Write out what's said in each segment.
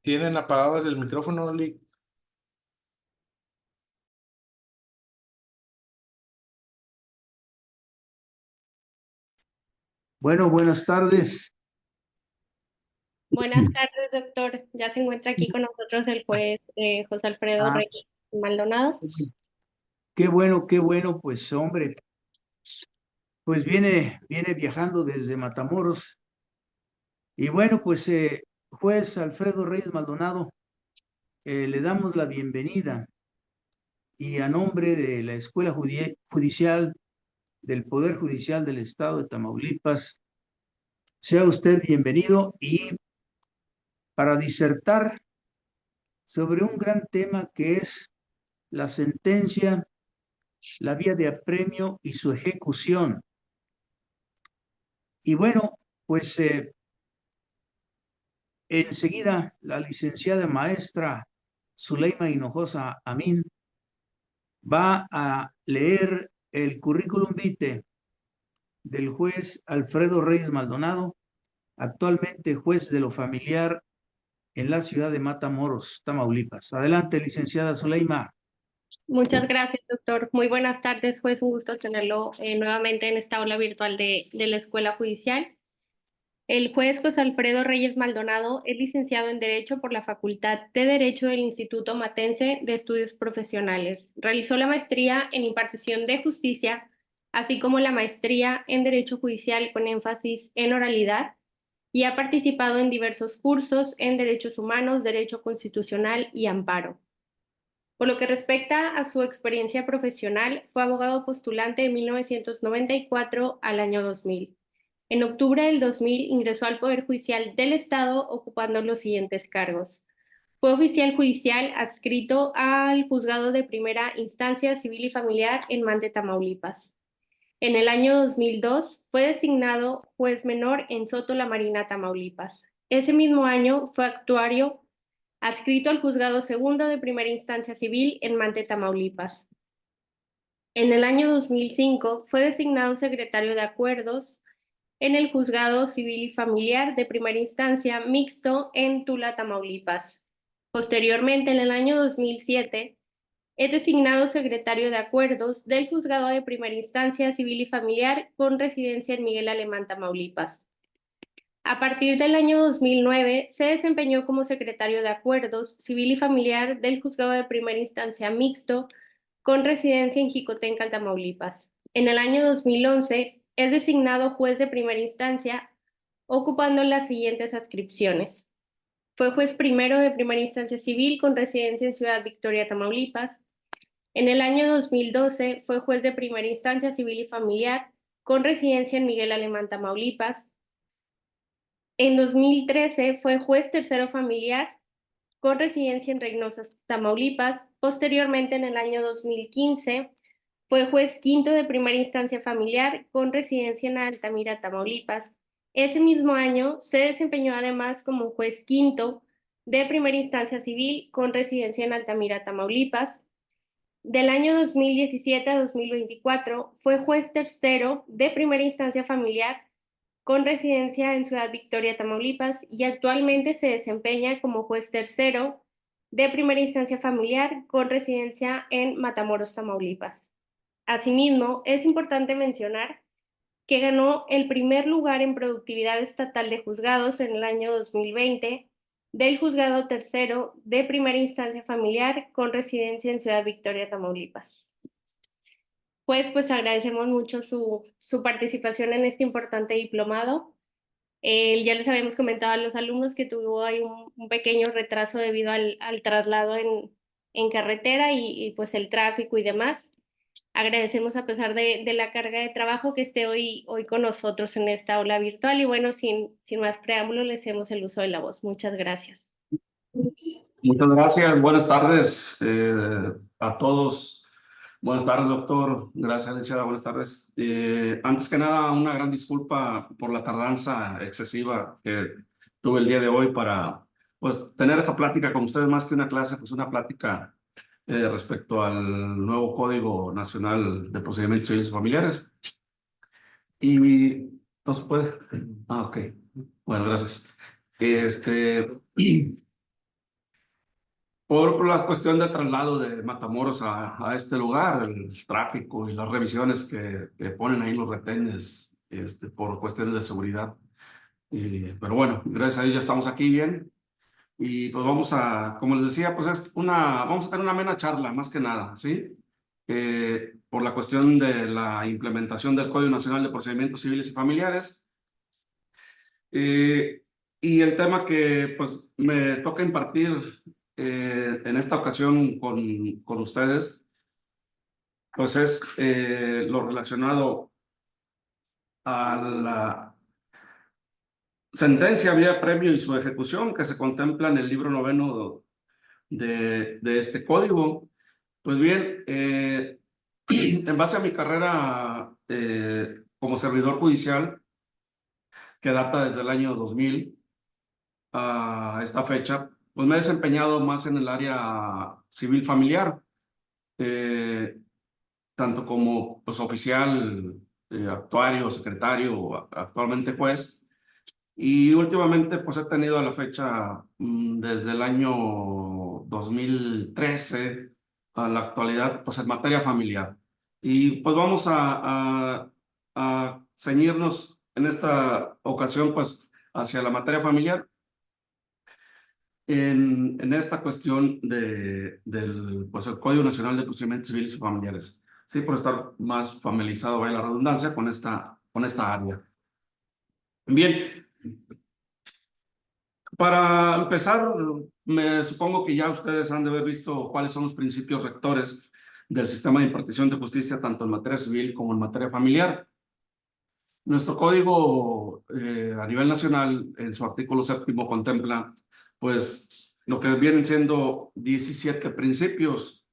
Tienen apagado el micrófono, Oli. Bueno, buenas tardes. Buenas tardes, doctor. Ya se encuentra aquí con nosotros el juez José Alfredo Ah, Reyes Maldonado. qué bueno, pues hombre, pues viene viajando desde Matamoros. Y bueno, pues juez Alfredo Reyes Maldonado, le damos la bienvenida y a nombre de la Escuela Judicial del Poder Judicial del Estado de Tamaulipas, sea usted bienvenido y para disertar sobre un gran tema que es la sentencia, la vía de apremio y su ejecución. Y bueno, pues enseguida la licenciada maestra Zuleima Hinojosa Amin va a leer el currículum vitae del juez Alfredo Reyes Maldonado, actualmente juez de lo familiar en la ciudad de Matamoros, Tamaulipas. Adelante, licenciada Zuleima. Muchas gracias, doctor. Muy buenas tardes, juez. Un gusto tenerlo nuevamente en esta aula virtual de la Escuela Judicial. El juez José Alfredo Reyes Maldonado es licenciado en Derecho por la Facultad de Derecho del Instituto Matense de Estudios Profesionales. Realizó la maestría en impartición de justicia, así como la maestría en Derecho Judicial con énfasis en oralidad, y ha participado en diversos cursos en Derechos Humanos, Derecho Constitucional y Amparo. Por lo que respecta a su experiencia profesional, fue abogado postulante de 1994 al año 2000. En octubre del 2000 ingresó al Poder Judicial del Estado ocupando los siguientes cargos. Fue oficial judicial adscrito al Juzgado de Primera Instancia Civil y Familiar en Mante, Tamaulipas. En el año 2002 fue designado juez menor en Soto La Marina, Tamaulipas. Ese mismo año fue actuario adscrito al Juzgado Segundo de Primera Instancia Civil en Mante, Tamaulipas. En el año 2005 fue designado secretario de Acuerdos en el Juzgado Civil y Familiar de Primera Instancia Mixto en Tula, Tamaulipas. Posteriormente, en el año 2007, es designado secretario de Acuerdos del Juzgado de Primera Instancia Civil y Familiar con residencia en Miguel Alemán, Tamaulipas. A partir del año 2009, se desempeñó como secretario de Acuerdos Civil y Familiar del Juzgado de Primera Instancia Mixto con residencia en Jicotencal, Tamaulipas. En el año 2011, es designado juez de primera instancia, ocupando las siguientes adscripciones. Fue juez primero de primera instancia civil con residencia en Ciudad Victoria, Tamaulipas. En el año 2012 fue juez de primera instancia civil y familiar con residencia en Miguel Alemán, Tamaulipas. En 2013 fue juez tercero familiar con residencia en Reynosa, Tamaulipas. Posteriormente, en el año 2015, fue juez quinto de primera instancia familiar con residencia en Altamira, Tamaulipas. Ese mismo año se desempeñó además como juez quinto de primera instancia civil con residencia en Altamira, Tamaulipas. Del año 2017 a 2024 fue juez tercero de primera instancia familiar con residencia en Ciudad Victoria, Tamaulipas, y actualmente se desempeña como juez tercero de primera instancia familiar con residencia en Matamoros, Tamaulipas. Asimismo, es importante mencionar que ganó el primer lugar en productividad estatal de juzgados en el año 2020 del Juzgado Tercero de Primera Instancia Familiar con residencia en Ciudad Victoria, Tamaulipas. Pues agradecemos mucho su participación en este importante diplomado. Ya les habíamos comentado a los alumnos que tuvo ahí un pequeño retraso debido al traslado en carretera y pues el tráfico y demás. Agradecemos a pesar de la carga de trabajo que esté hoy con nosotros en esta aula virtual y bueno, sin más preámbulos, le hacemos el uso de la voz. Muchas gracias. Muchas gracias, buenas tardes a todos. Buenas tardes, doctor. Gracias, licenciada. Buenas tardes. Antes que nada, una gran disculpa por la tardanza excesiva que tuve el día de hoy para pues, tener esta plática con ustedes, más que una clase, pues una plática respecto al nuevo Código Nacional de Procedimientos Civiles y Familiares. Y no se puede. Ah, ok. Bueno, gracias. por la cuestión del traslado de Matamoros a este lugar, el tráfico y las revisiones que ponen ahí los retenes por cuestiones de seguridad. Pero bueno, gracias a Dios ya estamos aquí bien. Y pues vamos a, como les decía, pues vamos a tener una amena charla, más que nada, ¿sí? Por la cuestión de la implementación del Código Nacional de Procedimientos Civiles y Familiares. Y el tema que pues me toca impartir en esta ocasión con ustedes, pues es lo relacionado a la sentencia vía premio y su ejecución que se contempla en el libro noveno de este código. Pues bien, en base a mi carrera como servidor judicial, que data desde el año 2000 a esta fecha, pues me he desempeñado más en el área civil familiar, eh, tanto como pues, oficial, actuario, secretario, actualmente juez. Y últimamente pues he tenido a la fecha desde el año 2013 a la actualidad pues en materia familiar. Y pues vamos a ceñirnos en esta ocasión pues hacia la materia familiar en esta cuestión del pues, el Código Nacional de Procedimientos Civiles y Familiares. Sí, por estar más familiarizado, vaya la redundancia, con esta área. Bien, para empezar, me supongo que ya ustedes han de haber visto cuáles son los principios rectores del sistema de impartición de justicia, tanto en materia civil como en materia familiar. Nuestro código a nivel nacional, en su artículo 7º, contempla, pues, lo que vienen siendo 17 principios.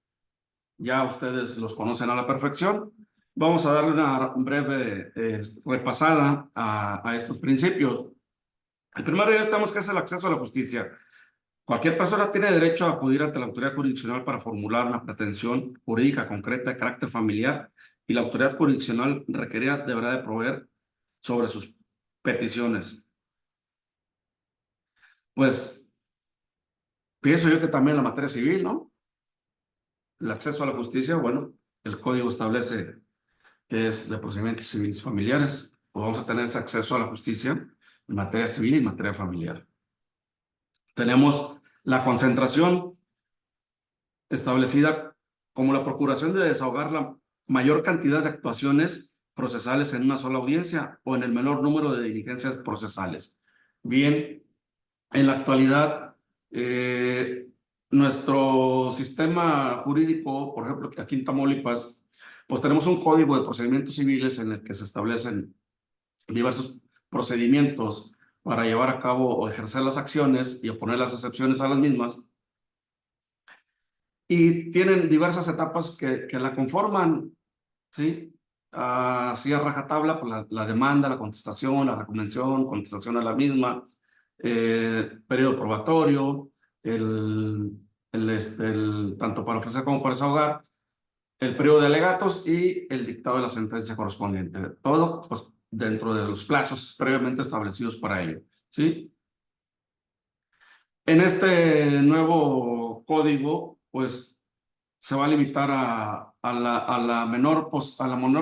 Ya ustedes los conocen a la perfección. Vamos a darle una breve repasada a estos principios. El primero de ellos tenemos que es el acceso a la justicia. Cualquier persona tiene derecho a acudir ante la autoridad jurisdiccional para formular una pretensión jurídica concreta de carácter familiar y la autoridad jurisdiccional requerida deberá de proveer sobre sus peticiones. Pues pienso yo que también la materia civil, ¿no? El acceso a la justicia, bueno, el código establece que es de procedimientos civiles familiares. Pues vamos a tener ese acceso a la justicia en materia civil y en materia familiar. Tenemos la concentración establecida como la procuración de desahogar la mayor cantidad de actuaciones procesales en una sola audiencia o en el menor número de diligencias procesales. Bien, en la actualidad, nuestro sistema jurídico, por ejemplo, aquí en Tamaulipas, pues tenemos un código de procedimientos civiles en el que se establecen diversos procedimientos para llevar a cabo o ejercer las acciones y oponer las excepciones a las mismas. Y tienen diversas etapas que la conforman, ¿sí? Así a rajatabla, pues la demanda, la contestación, la reconvención, contestación a la misma, periodo probatorio, tanto para ofrecer como para desahogar, el periodo de alegatos y el dictado de la sentencia correspondiente. Todo pues, dentro de los plazos previamente establecidos para ello, ¿sí? En este nuevo código, pues se va a limitar a la menor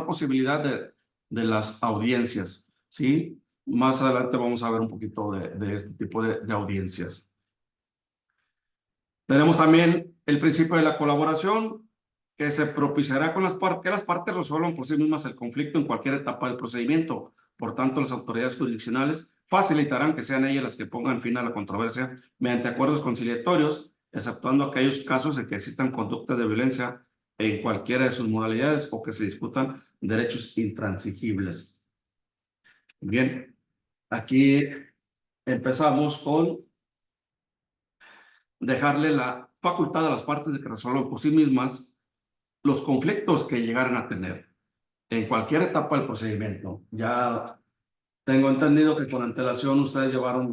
posibilidad de las audiencias, ¿sí? Más adelante vamos a ver un poquito de este tipo de audiencias. Tenemos también el principio de la colaboración, que se propiciará con que las partes resuelvan por sí mismas el conflicto en cualquier etapa del procedimiento. Por tanto, las autoridades jurisdiccionales facilitarán que sean ellas las que pongan fin a la controversia mediante acuerdos conciliatorios, exceptuando aquellos casos en que existan conductas de violencia en cualquiera de sus modalidades o que se disputan derechos intransigibles. Bien, aquí empezamos con dejarle la facultad a las partes de que resuelvan por sí mismas los conflictos que llegaran a tener en cualquier etapa del procedimiento. Ya tengo entendido que con antelación ustedes llevaron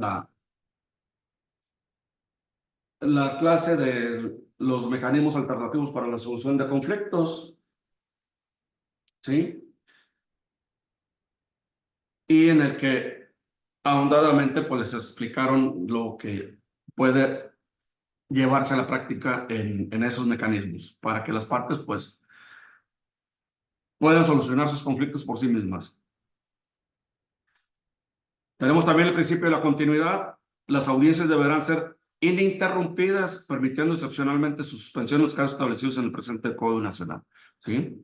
la clase de los mecanismos alternativos para la solución de conflictos, ¿sí? Y en el que ahondadamente pues les explicaron lo que puede llevarse a la práctica en esos mecanismos para que las partes pues puedan solucionar sus conflictos por sí mismas. Tenemos también el principio de la continuidad. Las audiencias deberán ser ininterrumpidas, permitiendo excepcionalmente su suspensión en los casos establecidos en el presente Código Nacional. ¿Sí?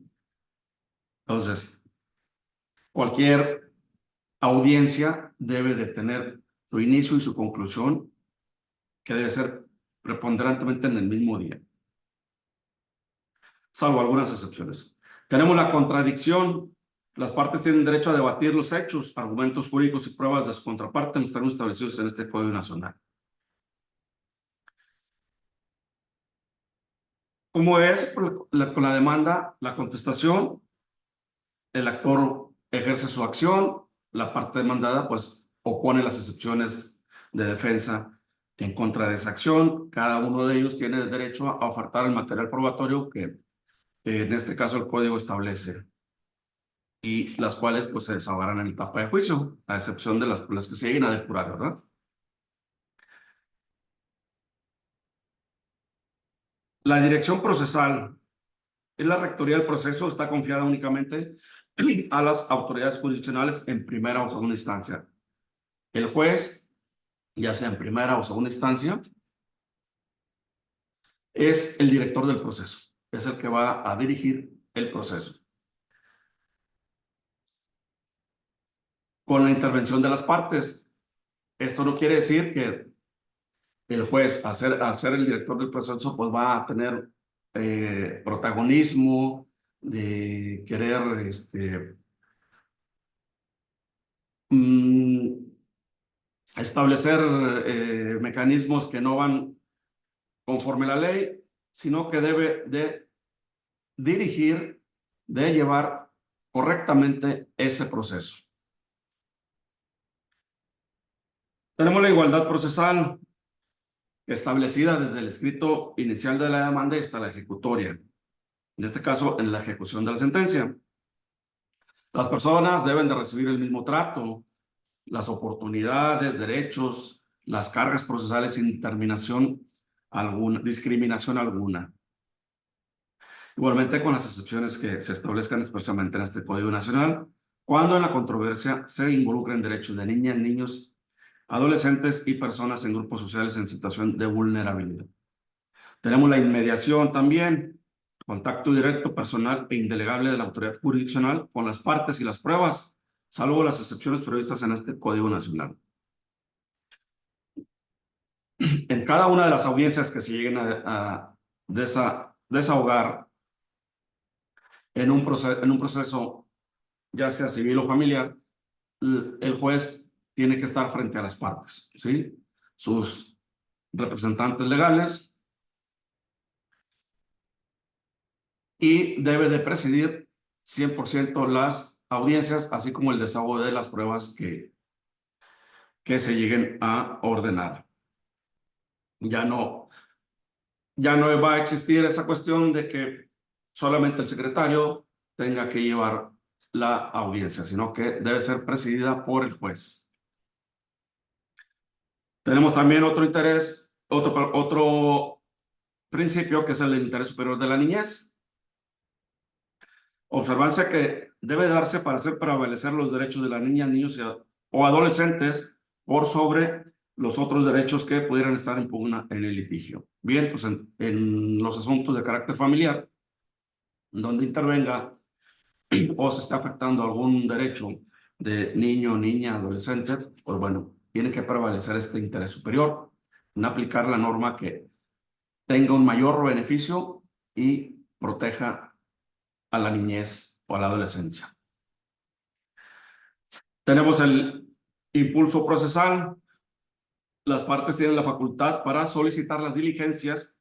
Entonces, cualquier audiencia debe de tener su inicio y su conclusión, que debe ser preponderantemente en el mismo día, salvo algunas excepciones. Tenemos la contradicción. Las partes tienen derecho a debatir los hechos, argumentos jurídicos y pruebas de su contraparte en los términos establecidos en este Código Nacional. ¿Cómo es con la demanda? La contestación, el actor ejerce su acción, la parte demandada pues opone las excepciones de defensa en contra de esa acción. Cada uno de ellos tiene derecho a ofertar el material probatorio que en este caso el código establece, y las cuales pues se desahogarán en etapa de juicio, a excepción de las que se lleguen a depurar, ¿verdad? La dirección procesal es la rectoría del proceso, está confiada únicamente a las autoridades jurisdiccionales en primera o segunda instancia. El juez, ya sea en primera o segunda instancia, es el director del proceso, es el que va a dirigir el proceso. Con la intervención de las partes. Esto no quiere decir que el juez, a ser el director del proceso, pues va a tener protagonismo de querer establecer mecanismos que no van conforme a la ley, sino que debe de dirigir, de llevar correctamente ese proceso. Tenemos la igualdad procesal establecida desde el escrito inicial de la demanda hasta la ejecutoria. En este caso, en la ejecución de la sentencia. Las personas deben de recibir el mismo trato, las oportunidades, derechos, las cargas procesales sin discriminación alguna. Igualmente con las excepciones que se establezcan expresamente en este Código Nacional, cuando en la controversia se involucren derechos de niñas, niños, adolescentes y personas en grupos sociales en situación de vulnerabilidad. Tenemos la inmediación también, contacto directo, personal e indelegable de la autoridad jurisdiccional con las partes y las pruebas, salvo las excepciones previstas en este Código Nacional. En cada una de las audiencias que se lleguen a desahogar en un proceso, ya sea civil o familiar, el juez tiene que estar frente a las partes, ¿sí? Sus representantes legales, y debe de presidir 100% las audiencias, así como el desahogo de las pruebas que se lleguen a ordenar. Ya no va a existir esa cuestión de que solamente el secretario tenga que llevar la audiencia, sino que debe ser presidida por el juez. Tenemos también otro principio, que es el interés superior de la niñez. Observancia que debe darse para hacer prevalecer los derechos de las niñas, niños o adolescentes por sobre los otros derechos que pudieran estar en pugna en el litigio. Bien, pues en los asuntos de carácter familiar, donde intervenga o se está afectando algún derecho de niño, niña, adolescente, pues bueno, tiene que prevalecer este interés superior, en aplicar la norma que tenga un mayor beneficio y proteja a la niñez o a la adolescencia. Tenemos el impulso procesal. Las partes tienen la facultad para solicitar las diligencias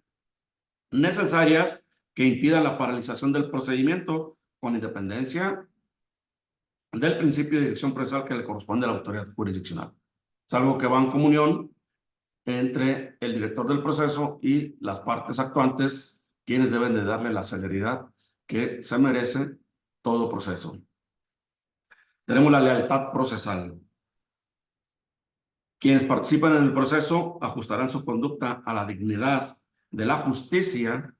necesarias que impidan la paralización del procedimiento, con independencia del principio de dirección procesal que le corresponde a la autoridad jurisdiccional, salvo que va en comunión entre el director del proceso y las partes actuantes, quienes deben de darle la celeridad que se merece todo proceso. Tenemos la lealtad procesal. Quienes participan en el proceso ajustarán su conducta a la dignidad de la justicia,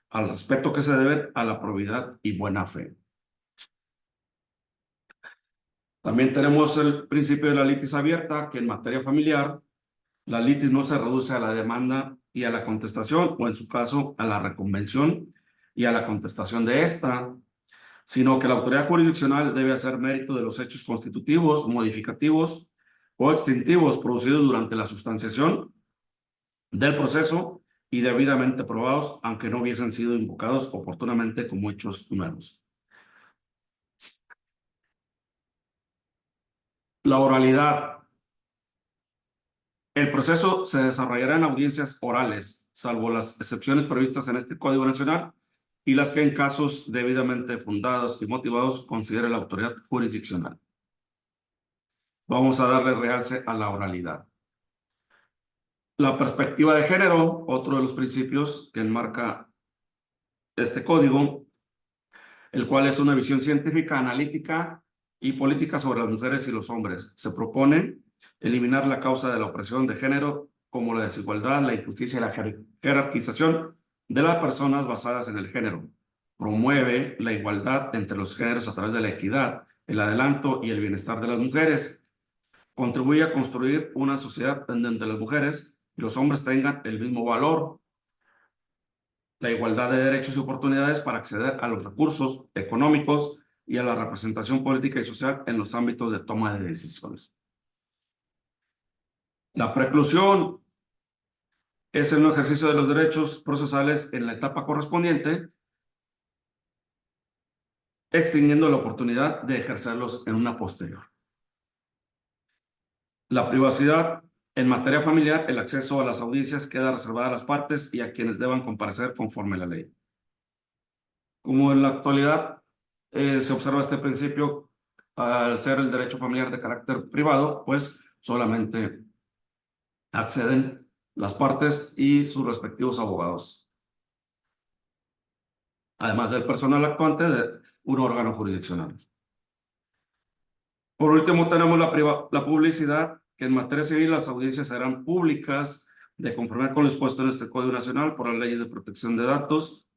al respeto que se debe a la probidad y buena fe. También tenemos el principio de la litis abierta, que en materia familiar, la litis no se reduce a la demanda y a la contestación, o en su caso, a la reconvención y a la contestación de esta, sino que la autoridad jurisdiccional debe hacer mérito de los hechos constitutivos, modificativos o extintivos producidos durante la sustanciación del proceso y debidamente probados, aunque no hubiesen sido invocados oportunamente como hechos nuevos. La oralidad. El proceso se desarrollará en audiencias orales, salvo las excepciones previstas en este Código Nacional y las que en casos debidamente fundados y motivados considere la autoridad jurisdiccional. Vamos a darle realce a la oralidad. La perspectiva de género, otro de los principios que enmarca este código, el cual es una visión científica, analítica y política sobre las mujeres y los hombres. Se propone eliminar la causa de la opresión de género, como la desigualdad, la injusticia y la jerarquización de las personas basadas en el género. Promueve la igualdad entre los géneros a través de la equidad, el adelanto y el bienestar de las mujeres. Contribuye a construir una sociedad donde las mujeres y los hombres tengan el mismo valor, la igualdad de derechos y oportunidades para acceder a los recursos económicos y a la representación política y social en los ámbitos de toma de decisiones. La preclusión es el no ejercicio de los derechos procesales en la etapa correspondiente, extinguiendo la oportunidad de ejercerlos en una posterior. La privacidad. En materia familiar, el acceso a las audiencias queda reservado a las partes y a quienes deban comparecer conforme a la ley. Como en la actualidad se observa este principio, al ser el derecho familiar de carácter privado, pues solamente acceden las partes y sus respectivos abogados, además del personal actuante de un órgano jurisdiccional. Por último, tenemos la publicidad, que en materia civil las audiencias serán públicas de conformidad con lo expuesto en este Código Nacional por las leyes de protección de datos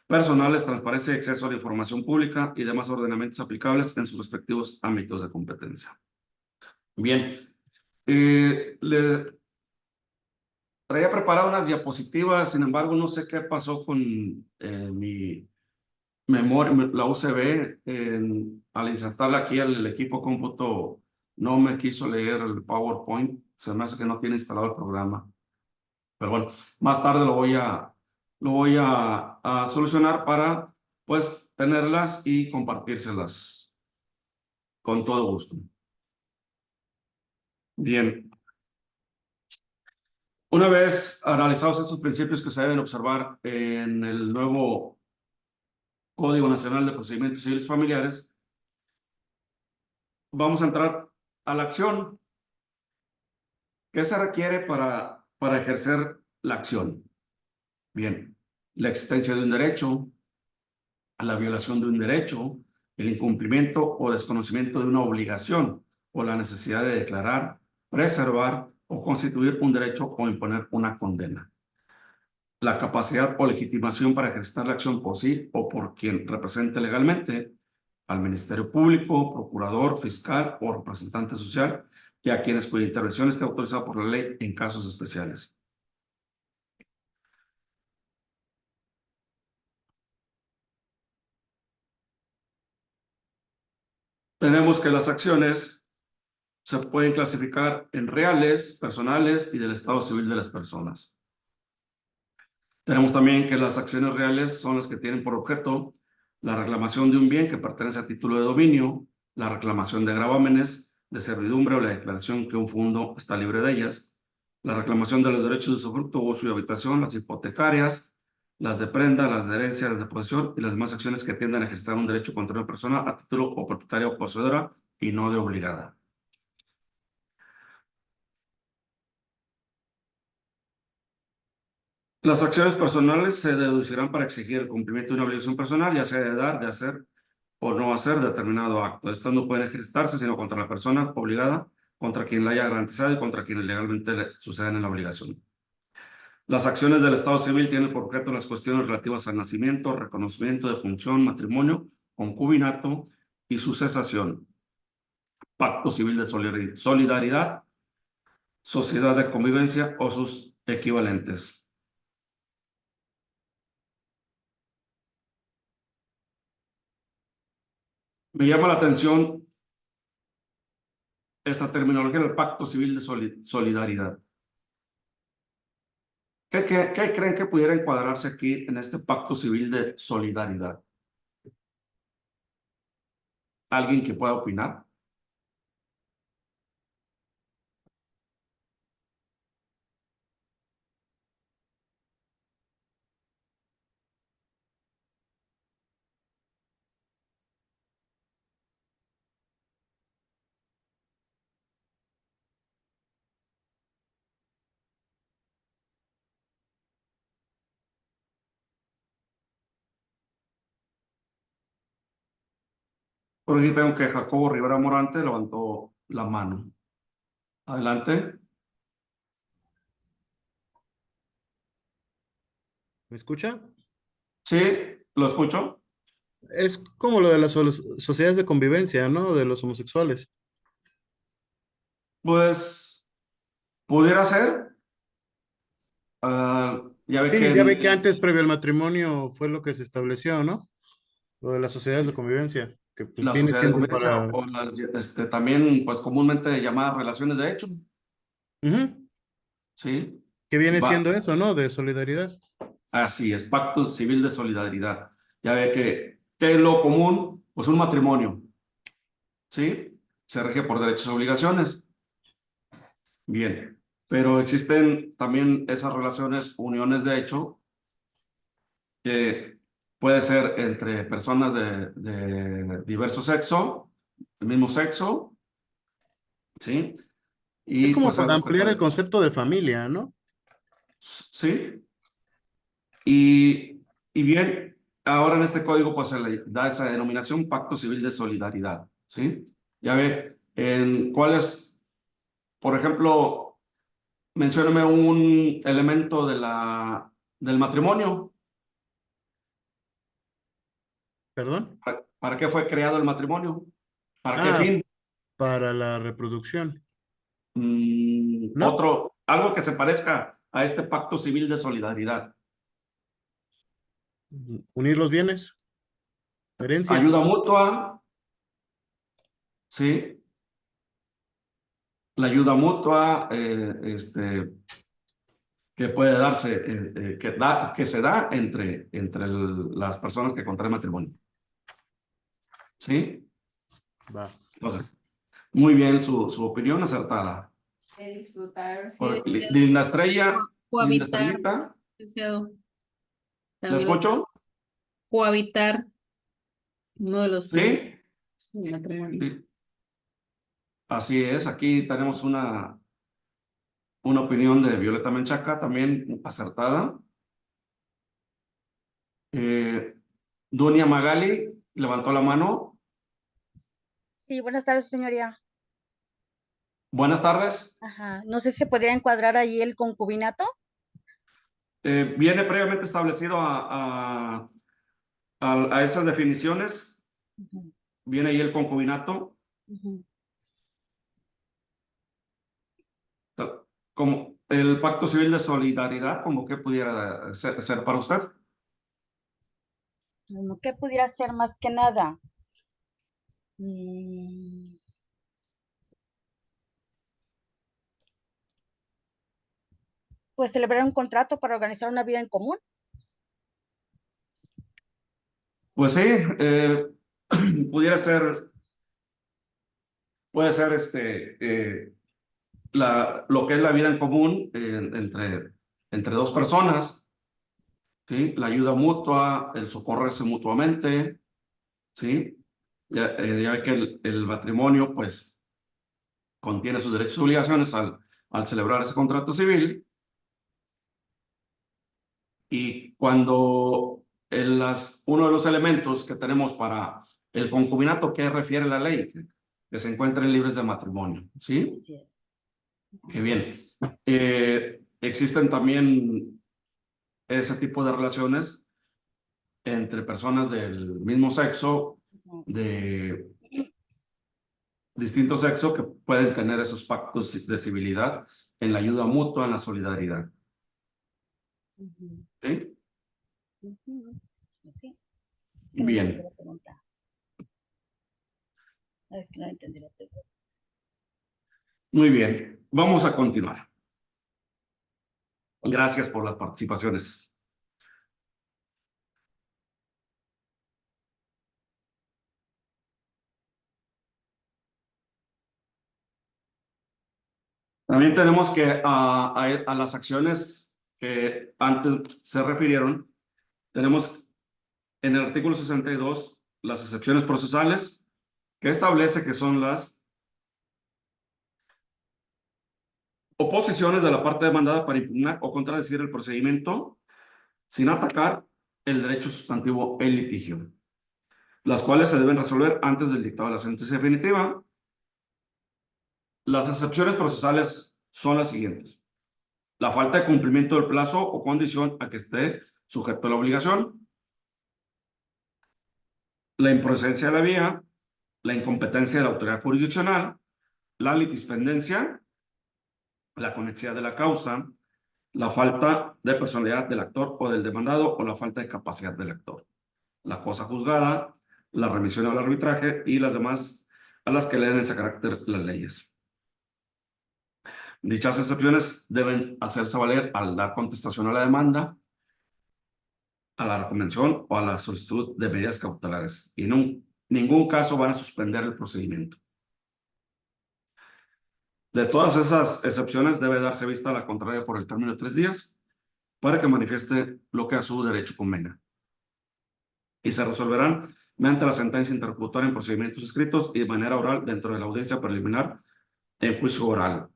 personales, transparencia y acceso a la información pública y demás ordenamientos aplicables en sus respectivos ámbitos de competencia. Bien, le traía preparado unas diapositivas, sin embargo, no sé qué pasó con mi memoria, la USB, al insertarla aquí al equipo cómputo, no me quiso leer el PowerPoint, se me hace que no tiene instalado el programa. Pero bueno, más tarde lo voy a solucionar para, pues, tenerlas y compartírselas con todo gusto. Bien. Una vez analizados estos principios que se deben observar en el nuevo Código Nacional de Procedimientos Civiles Familiares, vamos a entrar a la acción. ¿Qué se requiere para ejercer la acción? Bien, la existencia de un derecho, la violación de un derecho, el incumplimiento o desconocimiento de una obligación o la necesidad de declarar, preservar o constituir un derecho o imponer una condena. La capacidad o legitimación para ejercer la acción por sí o por quien represente legalmente al Ministerio Público, procurador, fiscal o representante social y a quienes cuya intervención esté autorizada por la ley en casos especiales. Tenemos que las acciones se pueden clasificar en reales, personales y del estado civil de las personas. Tenemos también que las acciones reales son las que tienen por objeto la reclamación de un bien que pertenece a título de dominio, la reclamación de gravámenes, de servidumbre o la declaración que un fondo está libre de ellas, la reclamación de los derechos de usufructo, uso y habitación, las hipotecarias, las de prenda, las de herencia, las de posesión y las demás acciones que tiendan a ejercer un derecho contra una persona a título o propietaria o poseedora y no de obligada. Las acciones personales se deducirán para exigir el cumplimiento de una obligación personal, ya sea de dar, de hacer o no hacer determinado acto. Estas no pueden ejercitarse sino contra la persona obligada contra quien la haya garantizado y contra quienes legalmente sucedan en la obligación. Las acciones del Estado civil tienen por objeto las cuestiones relativas al nacimiento, reconocimiento de función, matrimonio, concubinato y su cesación, pacto civil de solidaridad, sociedad de convivencia o sus equivalentes. Me llama la atención esta terminología del pacto civil de solidaridad. ¿Qué creen que pudiera encuadrarse aquí en este pacto civil de solidaridad? ¿Alguien que pueda opinar? Por aquí tengo que Jacobo Rivera Morante levantó la mano. Adelante. ¿Me escucha? Sí, lo escucho. Es como lo de las sociedades de convivencia, ¿no? De los homosexuales. Pues pudiera ser. Ya ves que Sí, ya ve que antes, previo al matrimonio, fue lo que se estableció, ¿no? Lo de las sociedades de convivencia, que pues la viene sociedad de siendo convivencia para... o las también pues comúnmente llamadas relaciones de hecho, Ujú. ¿sí? Que viene Va, siendo eso, ¿no? De solidaridad. así es, pacto civil de solidaridad. Ya ve que es lo común, pues un matrimonio, ¿sí? Se rige por derechos y obligaciones. Bien, pero existen también esas relaciones, uniones de hecho, que puede ser entre personas de diverso sexo, el mismo sexo, ¿sí? Es Y como pues al para respecto ampliar el de, concepto de familia, ¿no? ¿sí? Y bien, ahora en este código pues se le da esa denominación Pacto Civil de Solidaridad, ¿sí? Ya ve, en cuáles, por ejemplo, mencióname un elemento del matrimonio. ¿Perdón? ¿Para qué fue creado el matrimonio? ¿Para qué Ah, fin? para la reproducción, ¿no? Algo que se parezca a este Pacto Civil de Solidaridad. Unir los bienes, herencia. Ayuda mutua, ¿sí? La ayuda mutua, que puede darse, que se da entre las personas que contraen matrimonio. ¿Sí? Va. Entonces, muy bien su opinión acertada. De disfrutar, sí, Linda Estrella, Linda cohabitar, Estrellita, licenciado. ¿la También escucho? cohabitar, uno de los fines Sí, del matrimonio. sí. Así es, aquí tenemos una opinión de Violeta Menchaca, también acertada. Dunia Magali levantó la mano. Sí, buenas tardes, señoría. Buenas tardes. Ajá. No sé si se podría encuadrar ahí el concubinato. Viene previamente establecido a esas definiciones. Ujú, Viene ahí el concubinato. ujú. Como el Pacto Civil de Solidaridad, como que pudiera ser para usted. ¿Qué pudiera ser más que nada? Mm, Pues celebrar un contrato para organizar una vida en común. Pues sí, pudiera ser, puede ser lo que es la vida en común entre dos personas, ¿sí? La ayuda mutua, el socorrerse mutuamente, ¿sí? Ya ve que el matrimonio, pues, contiene sus derechos y obligaciones al celebrar ese contrato civil. Y cuando uno de los elementos que tenemos para el concubinato, ¿qué refiere la ley? que se encuentren libres de matrimonio, ¿sí? Así es. Qué bien. Existen también ese tipo de relaciones entre personas del mismo sexo, Ujú. de distinto sexo, que pueden tener esos pactos de civilidad en la ayuda mutua, en la solidaridad. Ujú. ¿Sí? Ujú. Sí. Es que no Bien. entendí la pregunta. Es que no entendí la pregunta. Muy bien. Vamos a continuar. Gracias por las participaciones. También tenemos que a las acciones que antes se refirieron, tenemos en el artículo 62 las excepciones procesales, que establece que son las oposiciones de la parte demandada para impugnar o contradecir el procedimiento sin atacar el derecho sustantivo en litigio, las cuales se deben resolver antes del dictado de la sentencia definitiva. Las excepciones procesales son las siguientes: la falta de cumplimiento del plazo o condición a que esté sujeto a la obligación, la improcedencia de la vía, la incompetencia de la autoridad jurisdiccional, la litispendencia, la conexidad de la causa, la falta de personalidad del actor o del demandado o la falta de capacidad del actor, la cosa juzgada, la remisión al arbitraje y las demás a las que le den ese carácter las leyes. Dichas excepciones deben hacerse valer al dar contestación a la demanda, a la recomendación o a la solicitud de medidas cautelares, y en ningún caso van a suspender el procedimiento. De todas esas excepciones debe darse vista a la contraria por el término de 3 días para que manifieste lo que a su derecho convenga, y se resolverán mediante la sentencia interlocutoria en procedimientos escritos y de manera oral dentro de la audiencia preliminar en juicio oral,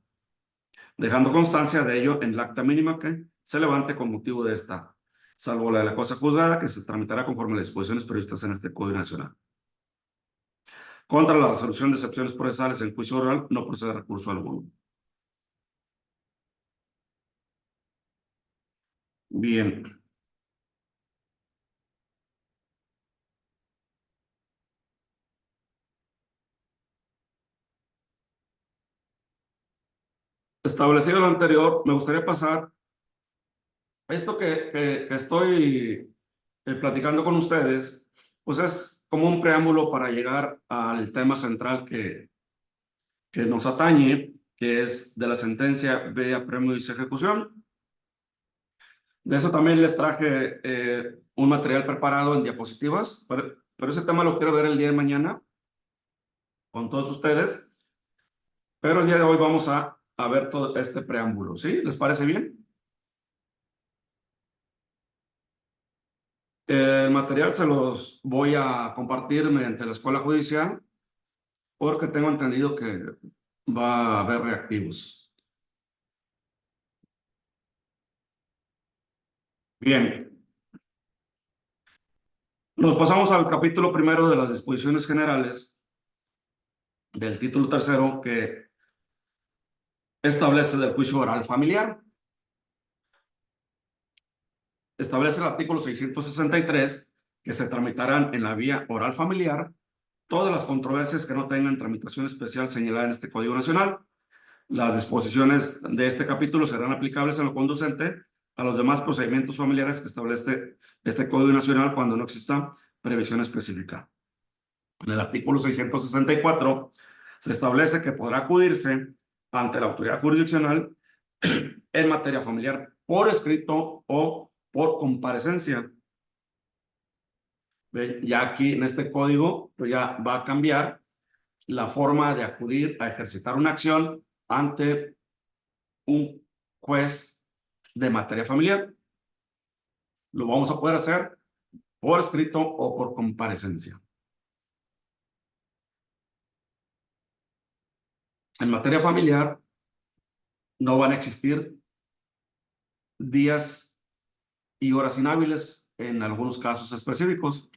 dejando constancia de ello en el acta mínima que se levante con motivo de esta, salvo la de la cosa juzgada, que se tramitará conforme a las disposiciones previstas en este Código Nacional. Contra la resolución de excepciones procesales en juicio oral no procede recurso alguno. Bien. Establecido lo anterior, me gustaría pasar esto que estoy platicando con ustedes, pues es como un preámbulo para llegar al tema central que nos atañe, que es de la sentencia de apremio y ejecución. De eso también les traje un material preparado en diapositivas, pero ese tema lo quiero ver el día de mañana con todos ustedes. Pero el día de hoy vamos a ver todo este preámbulo, ¿sí? ¿Les parece bien? El material se los voy a compartir mediante la escuela judicial porque tengo entendido que va a haber reactivos. Bien. Nos pasamos al capítulo primero de las disposiciones generales del título tercero, que establece del juicio oral familiar. Establece el artículo 663 que se tramitarán en la vía oral familiar todas las controversias que no tengan tramitación especial señalada en este Código Nacional. Las disposiciones de este capítulo serán aplicables en lo conducente a los demás procedimientos familiares que establece este Código Nacional cuando no exista previsión específica. En el artículo 664 se establece que podrá acudirse ante la autoridad jurisdiccional en materia familiar por escrito o por comparecencia. Ya aquí en este código pues ya va a cambiar la forma de acudir a ejercitar una acción ante un juez de materia familiar. Lo vamos a poder hacer por escrito o por comparecencia. En materia familiar no van a existir días y horas inhábiles en algunos casos específicos,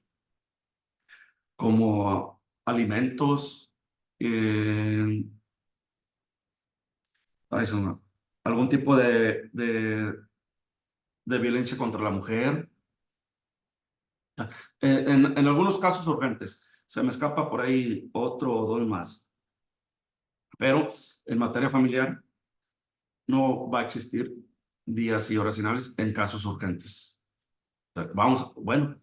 como alimentos, ay, algún tipo de violencia contra la mujer. En algunos casos urgentes, se me escapa por ahí otro o dos más, pero en materia familiar no va a existir días y horas inhábiles en casos urgentes. Vamos, bueno,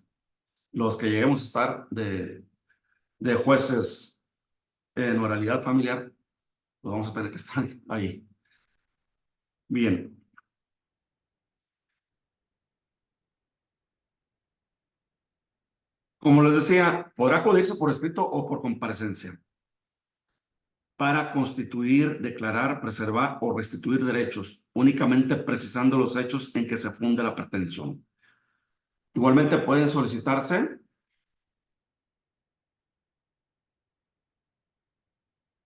los que lleguemos a estar de jueces en oralidad familiar, pues vamos a tener que estar ahí. Bien. Como les decía, podrá acudirse por escrito o por comparecencia para constituir, declarar, preservar o restituir derechos, únicamente precisando los hechos en que se funde la pretensión. Igualmente pueden solicitarse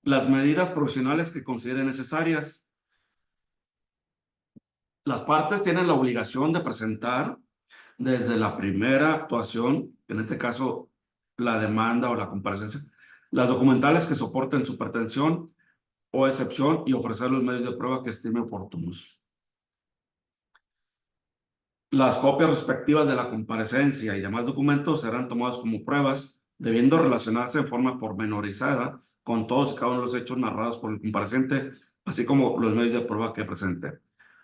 las medidas provisionales que consideren necesarias. Las partes tienen la obligación de presentar desde la primera actuación, en este caso la demanda o la comparecencia, las documentales que soporten su pretensión o excepción y ofrecer los medios de prueba que estime oportunos. Las copias respectivas de la comparecencia y demás documentos serán tomados como pruebas, debiendo relacionarse en forma pormenorizada con todos y cada uno de los hechos narrados por el compareciente, así como los medios de prueba que presente.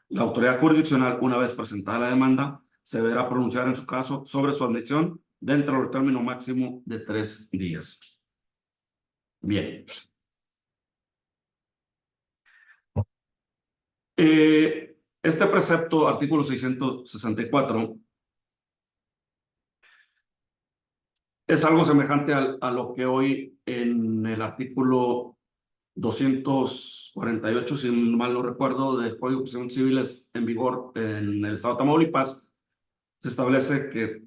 La autoridad jurisdiccional, una vez presentada la demanda, se deberá pronunciar en su caso sobre su admisión dentro del término máximo de 3 días. Bien. Este precepto, artículo 664, es algo semejante a lo que hoy en el artículo 248, si mal no recuerdo, del Código de Procedimientos Civiles en vigor en el estado de Tamaulipas, se establece que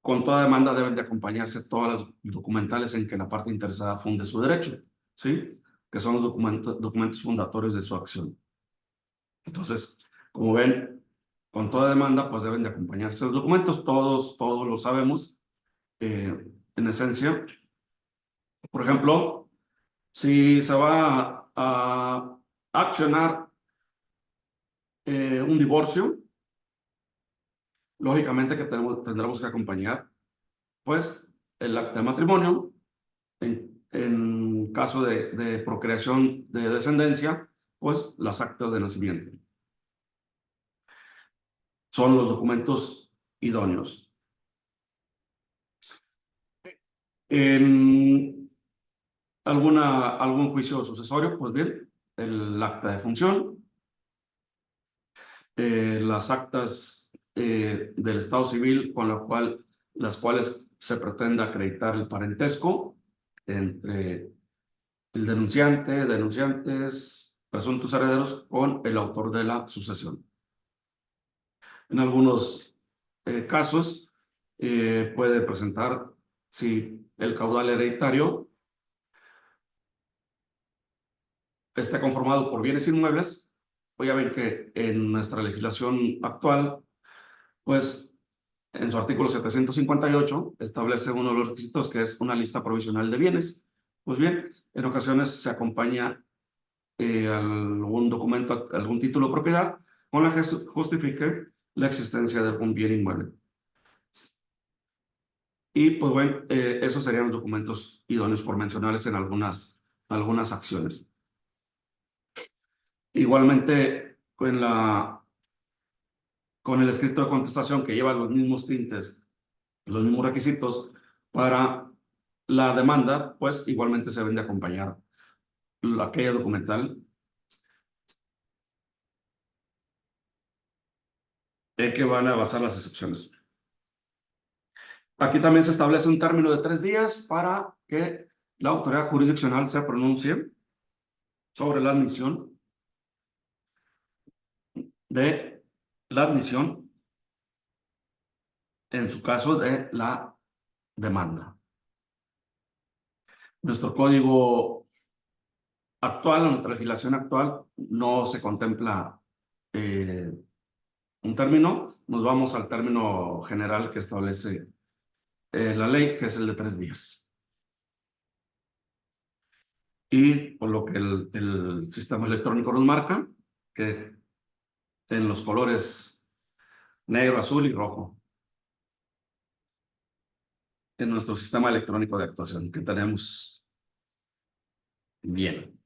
con toda demanda deben de acompañarse todas las documentales en que la parte interesada funde su derecho, ¿sí? Que son los documentos fundatorios de su acción. Entonces, como ven, con toda demanda, pues deben de acompañarse los documentos, todos lo sabemos, en esencia. Por ejemplo, si se va a accionar un divorcio, lógicamente que tendremos que acompañar, pues, el acta de matrimonio, en caso de procreación de descendencia, pues, las actas de nacimiento. Son los documentos idóneos. En algún juicio sucesorio, pues bien, el acta de función, las actas del estado civil con las cuales se pretende acreditar el parentesco entre el denunciante, denunciantes, presuntos herederos con el autor de la sucesión. En algunos casos puede presentar, si el caudal hereditario está conformado por bienes inmuebles, pues ya ven que en nuestra legislación actual, pues en su artículo 758 establece uno de los requisitos que es una lista provisional de bienes. Pues bien, en ocasiones se acompaña algún documento, algún título de propiedad con la que justifique la existencia de algún bien inmueble. Y pues bueno, esos serían los documentos idóneos por mencionarles en algunas acciones. Igualmente, con el escrito de contestación que lleva los mismos tintes, los mismos requisitos para la demanda, pues igualmente se deben de acompañar aquella documental en que van a basar las excepciones. Aquí también se establece un término de 3 días para que la autoridad jurisdiccional se pronuncie sobre la admisión en su caso de la demanda. Nuestro código actual, nuestra legislación actual, no se contempla un término. Nos vamos al término general que establece la ley, que es el de 3 días. y por lo que el sistema electrónico nos marca, que en los colores negro, azul y rojo, en nuestro sistema electrónico de actuación que tenemos. Bien.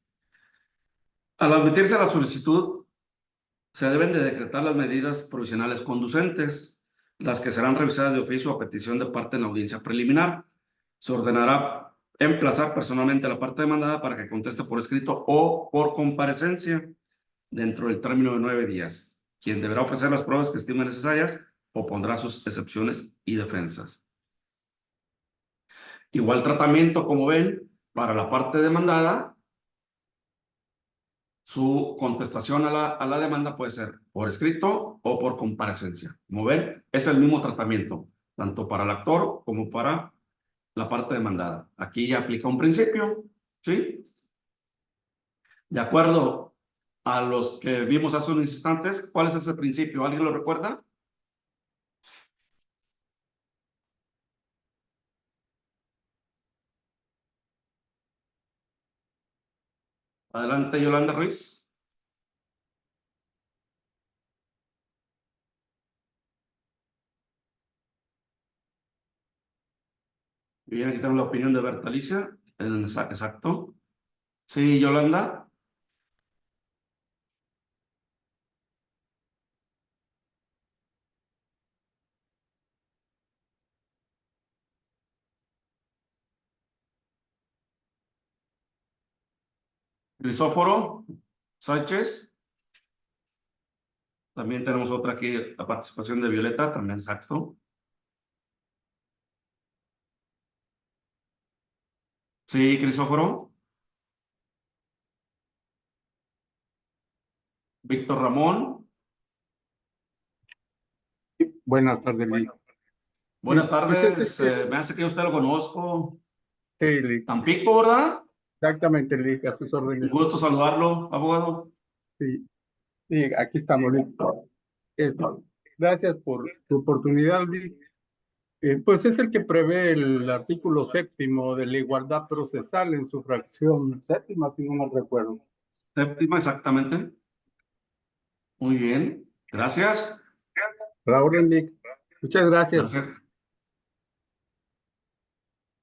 Al admitirse la solicitud, se deben de decretar las medidas provisionales conducentes, las que serán revisadas de oficio a petición de parte en la audiencia preliminar. Se ordenará emplazar personalmente a la parte demandada para que conteste por escrito o por comparecencia dentro del término de 9 días, quien deberá ofrecer las pruebas que estime necesarias o pondrá sus excepciones y defensas. Igual tratamiento, como ven, para la parte demandada. Su contestación a la demanda puede ser por escrito o por comparecencia. Como ven, es el mismo tratamiento, tanto para el actor como para la parte demandada. Aquí ya aplica un principio, ¿sí? De acuerdo a los que vimos hace unos instantes, ¿cuál es ese principio? ¿Alguien lo recuerda? Adelante, Yolanda Ruiz. Bien, aquí tenemos la opinión de Berta Alicia. Exacto. Sí, Yolanda. Crisóforo Sánchez. También tenemos otra aquí, la participación de Violeta, también exacto. Sí, Crisóforo. Víctor Ramón. Buenas tardes, Lee. Buenas tardes. Pues, Me hace que usted lo conozco. sí, Lee. Tampico, ¿verdad? Exactamente, Lee, a sus Un órdenes. gusto saludarlo, abogado. Sí, sí, aquí estamos, Lee. Gracias por su oportunidad, Lee. Pues es el que prevé el artículo 7º de la igualdad procesal en su fracción 7ª, si no mal recuerdo. Séptima, exactamente. Muy bien. Gracias. La orden, Lee. Muchas gracias. Gracias.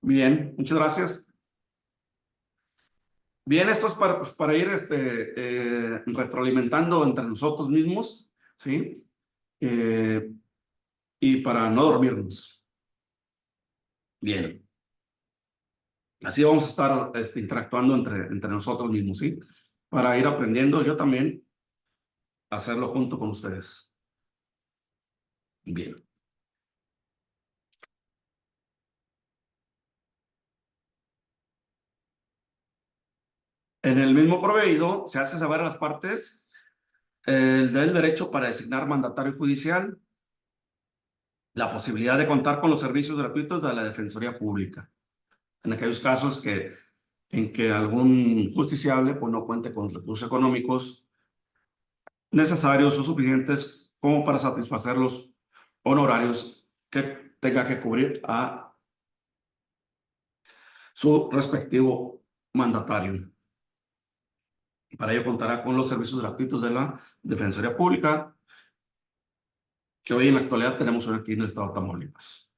Bien, muchas gracias. Bien, esto es para, pues, para ir retroalimentando entre nosotros mismos, ¿sí? Y para no dormirnos. Bien. Así vamos a estar interactuando entre nosotros mismos, ¿sí? Para ir aprendiendo yo también a hacerlo junto con ustedes. Bien. En el mismo proveído se hace saber a las partes el del derecho para designar mandatario judicial, la posibilidad de contar con los servicios gratuitos de la Defensoría Pública, en aquellos casos en que algún justiciable pues, no cuente con recursos económicos necesarios o suficientes como para satisfacer los honorarios que tenga que cubrir a su respectivo mandatario. Para ello contará con los servicios gratuitos de la Defensoría Pública, que hoy en la actualidad tenemos aquí en el estado de Tamaulipas.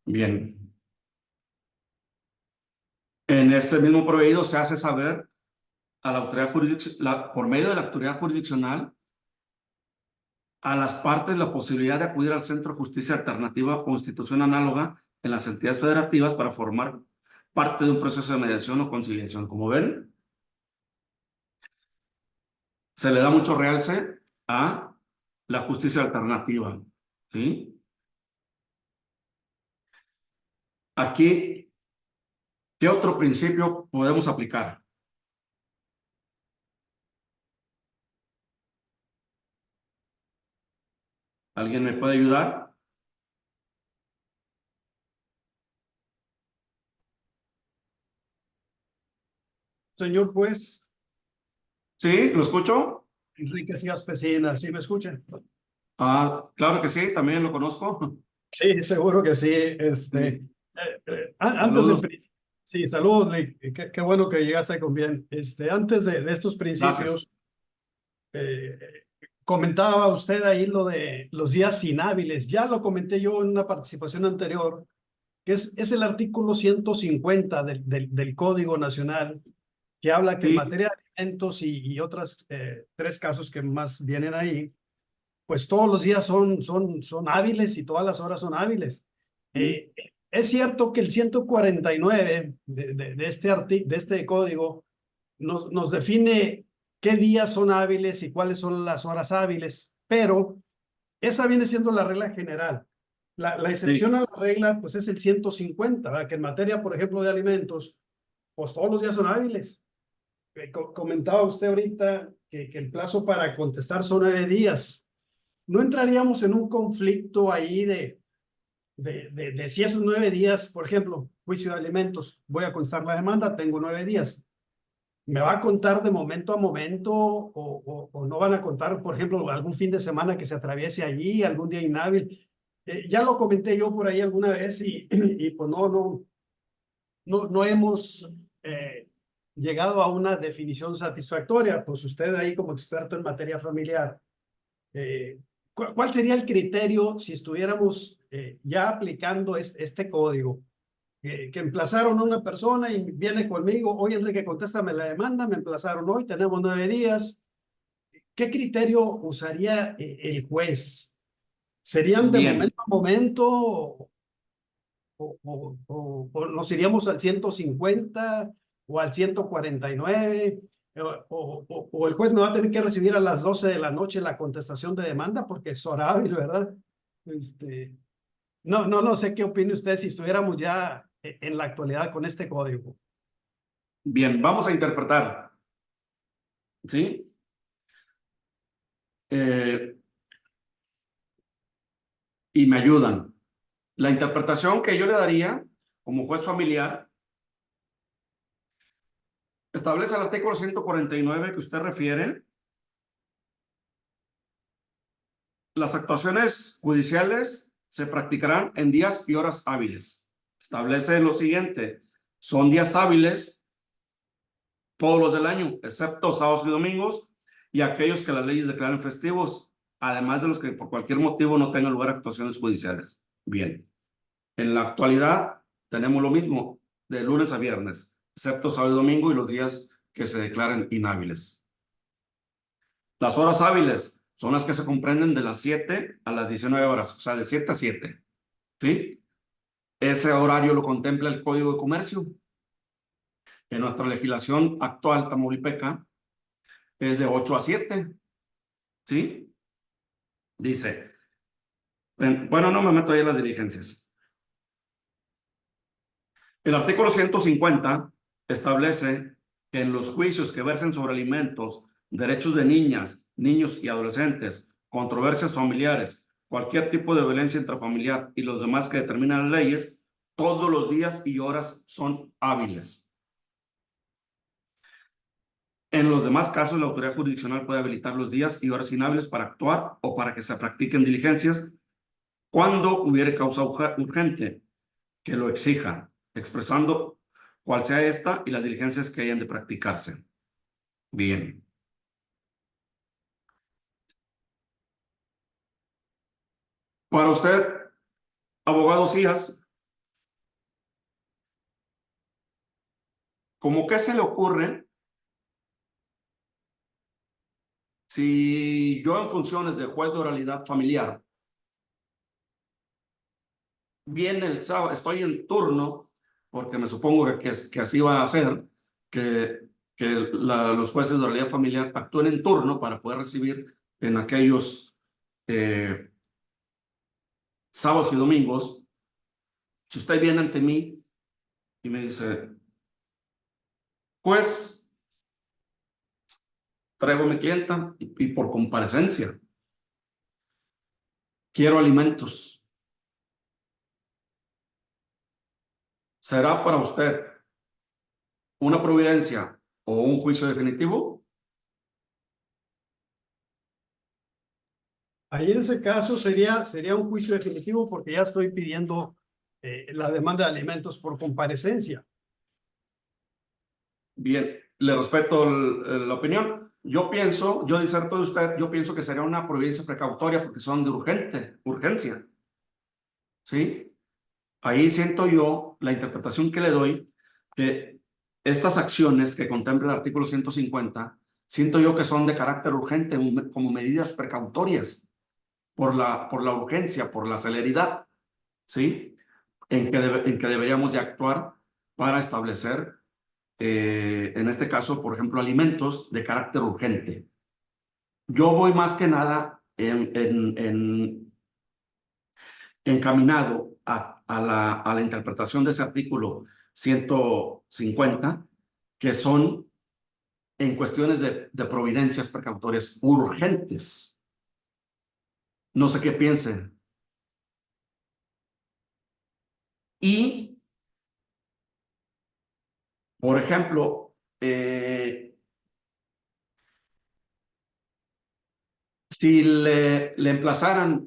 Bien. En ese mismo proveído se hace saber a la autoridad jurisdiccional, por medio de la autoridad jurisdiccional, a las partes la posibilidad de acudir al Centro de Justicia Alternativa o institución análoga en las entidades federativas para formar parte de un proceso de mediación o conciliación. Como ven, se le da mucho realce a la justicia alternativa, ¿sí? Aquí, ¿qué otro principio podemos aplicar? ¿Alguien me puede ayudar? Señor juez, ¿Sí? ¿Lo escucho? Enrique Sías Pesina, ¿sí me escucha? Ah, claro que sí, también lo conozco. Sí, seguro que sí. Antes Saludos. Sí, saludos, Lee. Qué bueno que llegaste con bien. Antes de estos Gracias. principios, eh, comentaba usted ahí lo de los días inhábiles. Ya lo comenté yo en una participación anterior, que es el artículo 150 del Código Nacional, que habla que en Sí. materia de alimentos y otras 3 casos que más vienen ahí, pues todos los días son hábiles y todas las horas son hábiles. Es cierto que el 149 de este código nos define qué días son hábiles y cuáles son las horas hábiles, pero esa viene siendo la regla general. La excepción a la regla, pues es el 150, ¿verdad? Que en materia, por ejemplo, de alimentos, pues todos los días son hábiles. Comentaba usted ahorita que el plazo para contestar son 9 días. ¿No entraríamos en un conflicto ahí de si esos 9 días, por ejemplo, juicio de alimentos, voy a contestar la demanda, tengo 9 días? ¿Me va a contar de momento a momento o no van a contar, por ejemplo, algún fin de semana que se atraviese allí, algún día inhábil? Ya lo comenté yo por ahí alguna vez y pues no hemos llegado a una definición satisfactoria. Pues usted ahí como experto en materia familiar, ¿cuál sería el criterio si estuviéramos ya aplicando este código? Que emplazaron a una persona y viene conmigo, oye Enrique, contéstame la demanda, me emplazaron hoy, tenemos 9 días. ¿Qué criterio usaría el juez? ¿Serían de Bien. momento a momento o nos iríamos al 150 o al 149? O el juez me va a tener que recibir a las 12 de la noche la contestación de demanda porque es hora hábil, ¿verdad? No sé qué opine usted si estuviéramos ya en la actualidad con este código. Bien, vamos a interpretar. ¿Sí? Y me ayudan. La interpretación que yo le daría como juez familiar establece el artículo 149 que usted refiere. Las actuaciones judiciales se practicarán en días y horas hábiles. Establece lo siguiente: son días hábiles todos los del año, excepto sábados y domingos, y aquellos que las leyes declaren festivos, además de los que por cualquier motivo no tengan lugar actuaciones judiciales. Bien. En la actualidad tenemos lo mismo de lunes a viernes, excepto sábado y domingo y los días que se declaren inhábiles. Las horas hábiles son las que se comprenden de las 7 a las 19 horas, o sea, de 7 a 7. ¿Sí? Ese horario lo contempla el Código de Comercio. En nuestra legislación actual tamaulipeca es de 8 a 7. ¿Sí? Dice, bueno, no me meto ahí en las diligencias. El artículo 150 establece que en los juicios que versen sobre alimentos, derechos de niñas, niños y adolescentes, controversias familiares, cualquier tipo de violencia intrafamiliar y los demás que determinan las leyes, todos los días y horas son hábiles. En los demás casos, la autoridad jurisdiccional puede habilitar los días y horas inhábiles para actuar o para que se practiquen diligencias cuando hubiere causa urgente que lo exija, expresando cuál sea esta y las diligencias que hayan de practicarse. Bien. Para usted, abogado Cías, ¿cómo qué se le ocurre si yo en funciones de juez de oralidad familiar viene el sábado, estoy en turno, porque me supongo que así va a ser, que los jueces de oralidad familiar actúen en turno para poder recibir en aquellos sábados y domingos? Si usted viene ante mí y me dice, pues traigo a mi clienta y por comparecencia quiero alimentos, ¿será para usted una providencia o un juicio definitivo? Ahí en ese caso sería un juicio definitivo porque ya estoy pidiendo la demanda de alimentos por comparecencia. Bien, le respeto la opinión. Yo diserto de usted, yo pienso que sería una providencia precautoria porque son de urgencia. ¿Sí? Ahí siento yo la interpretación que le doy, que estas acciones que contempla el artículo 150, siento yo que son de carácter urgente como medidas precautorias por la urgencia, por la celeridad, ¿sí? En que deberíamos de actuar para establecer, en este caso, por ejemplo, alimentos de carácter urgente. Yo voy más que nada encaminado a la interpretación de ese artículo 150, que son en cuestiones de providencias precautorias urgentes. No sé qué piensen. Y, por ejemplo, si le emplazaran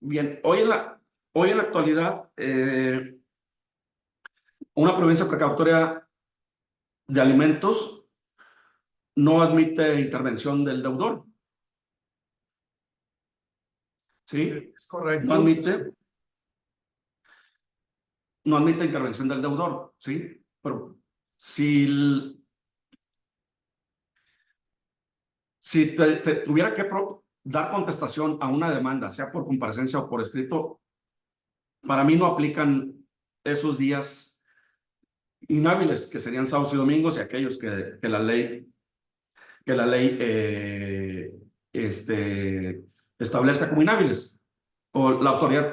Bien, hoy en la actualidad, una providencia precautoria de alimentos no admite intervención del deudor. ¿Sí? Es correcto. No admite intervención del deudor, ¿sí? Pero si tuviera que dar contestación a una demanda, sea por comparecencia o por escrito, para mí no aplican esos días inhábiles, que serían sábados y domingos, y aquellos que la ley establezca como inhábiles, o la autoridad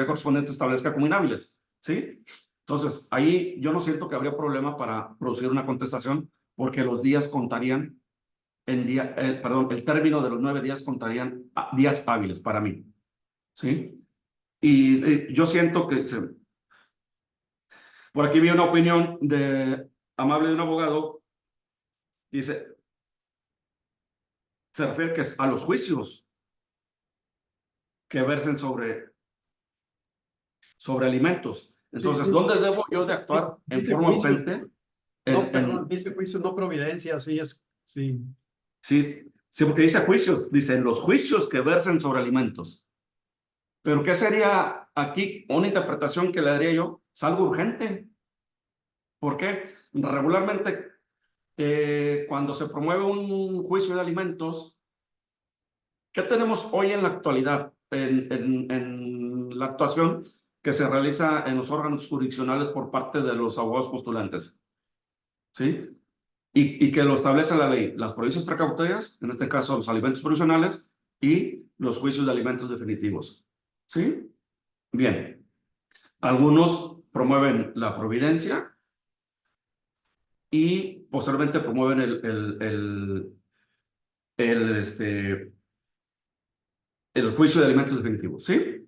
correspondiente establezca como inhábiles, ¿sí? Entonces, ahí yo no siento que habría problema para producir una contestación, porque los días contarían el término de los 9 días contarían días hábiles para mí, ¿sí? Y yo siento que por aquí vi una opinión amable de un abogado, dice, se refiere a los juicios que versen sobre alimentos. Entonces, Sí, ¿dónde debo yo de actuar en dice forma juicios. urgente? No, perdón, dice juicio, no providencia, sí es, sí. Sí, porque dice juicios, dice los juicios que versen sobre alimentos. Pero ¿qué sería aquí una interpretación que le daría yo? Es algo urgente. ¿Por qué? Regularmente, cuando se promueve un juicio de alimentos, ¿qué tenemos hoy en la actualidad en la actuación que se realiza en los órganos jurisdiccionales por parte de los abogados postulantes? ¿Sí? Y que lo establece la ley, las providencias precautorias, en este caso los alimentos provisionales y los juicios de alimentos definitivos. ¿Sí? Bien. Algunos promueven la providencia y posteriormente promueven el juicio de alimentos definitivos, ¿sí?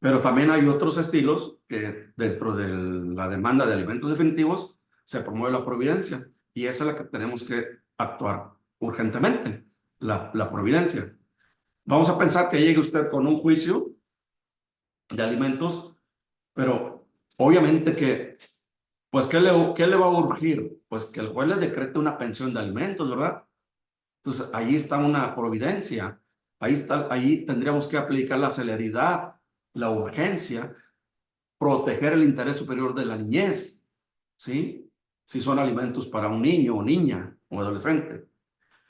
Pero también hay otros estilos que dentro de la demanda de alimentos definitivos se promueve la providencia, y esa es la que tenemos que actuar urgentemente, la providencia. Vamos a pensar que llegue usted con un juicio de alimentos, pero obviamente que, pues, ¿qué le va a urgir? Pues que el juez le decrete una pensión de alimentos, ¿verdad? Entonces, ahí está una providencia. Ahí tendríamos que aplicar la celeridad, la urgencia, proteger el interés superior de la niñez, ¿sí? Si son alimentos para un niño o niña o adolescente.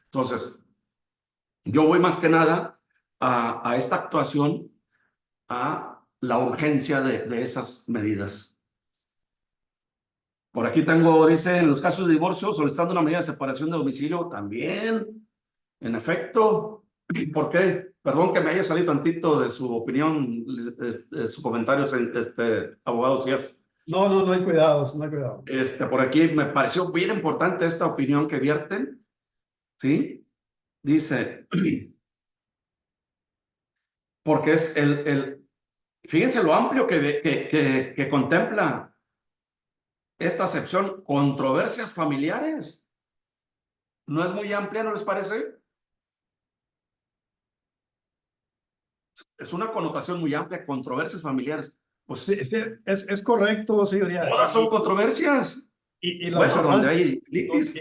Entonces, yo voy más que nada a esta actuación, a la urgencia de esas medidas. Por aquí dice, en los casos de divorcio, solicitando una medida de separación de domicilio, también, en efecto. ¿Por qué? Perdón que me haya salido tantito de su opinión, de su comentario, abogado Cías. No, no hay cuidados, no hay cuidado. Por aquí me pareció bien importante esta opinión que vierten, ¿sí? Dice, porque es fíjense lo amplio que contempla esta acepción, controversias familiares. ¿No es muy amplia, no les parece? Es una connotación muy amplia, controversias familiares. pues Sí, sí, es correcto, señoría. todas son controversias. Y la Bueno, donde observancia, hay litis.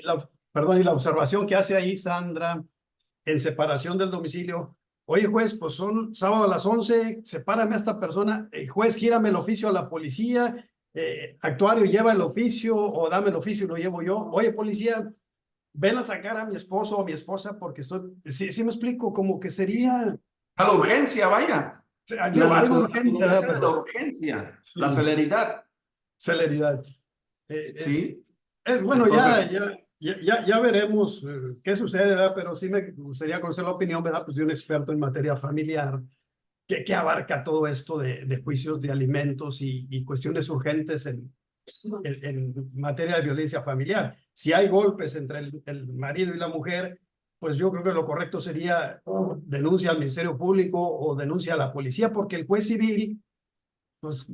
perdón, y la observación que hace ahí Sandra en separación del domicilio. Oye, juez, pues son sábado a las 11, sepárame a esta persona. Juez, gírame el oficio a la policía. Actuario, lleva el oficio o dame el oficio y lo llevo yo. Oye, policía, ven a sacar a mi esposo o a mi esposa porque estoy. Sí me explico, como que sería A la urgencia, vaya. digo, La algo urgente, naturaleza de la pero urgencia, sí, la celeridad, celeridad. ¿sí? Bueno, Entonces, ya veremos qué sucede, ¿verdad? Pero sí me gustaría conocer la opinión, ¿verdad? Pues de un experto en materia familiar que abarca todo esto de juicios de alimentos y cuestiones urgentes en materia de violencia familiar. Si hay golpes entre el marido y la mujer, pues yo creo que lo correcto sería denuncia al Ministerio Público o denuncia a la policía, porque el juez civil, pues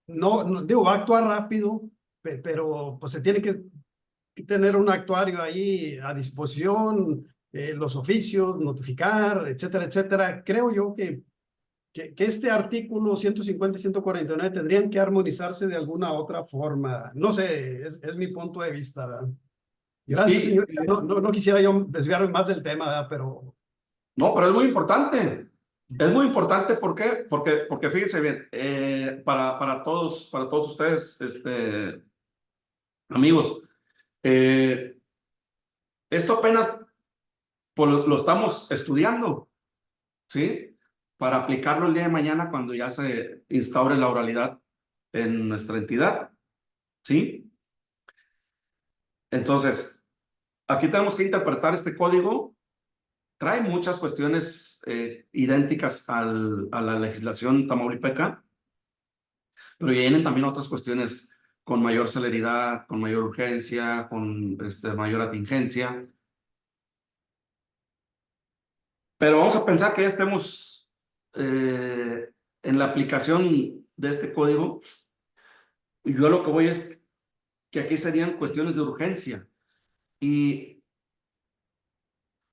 no digo, va a actuar rápido, pero pues se tiene que tener un actuario ahí a disposición, los oficios, notificar, etcétera, etcétera. Creo yo que este artículo 150 y 149 tendrían que armonizarse de alguna otra forma. No sé, es mi punto de vista, ¿verdad? Gracias, sí, señor. No quisiera yo desviarme más del tema, ¿verdad? Pero no, pero es muy importante. Es muy importante, ¿por qué? Porque fíjense bien, para todos ustedes, amigos, esto apenas pues, lo estamos estudiando, ¿sí? Para aplicarlo el día de mañana cuando ya se instaure la oralidad en nuestra entidad, ¿sí? Entonces, aquí tenemos que interpretar este código. Trae muchas cuestiones idénticas a la legislación tamaulipeca, pero vienen también otras cuestiones con mayor celeridad, con mayor urgencia, con mayor atingencia. Pero vamos a pensar que ya estemos en la aplicación de este código. Y yo a lo que voy es que aquí serían cuestiones de urgencia. Y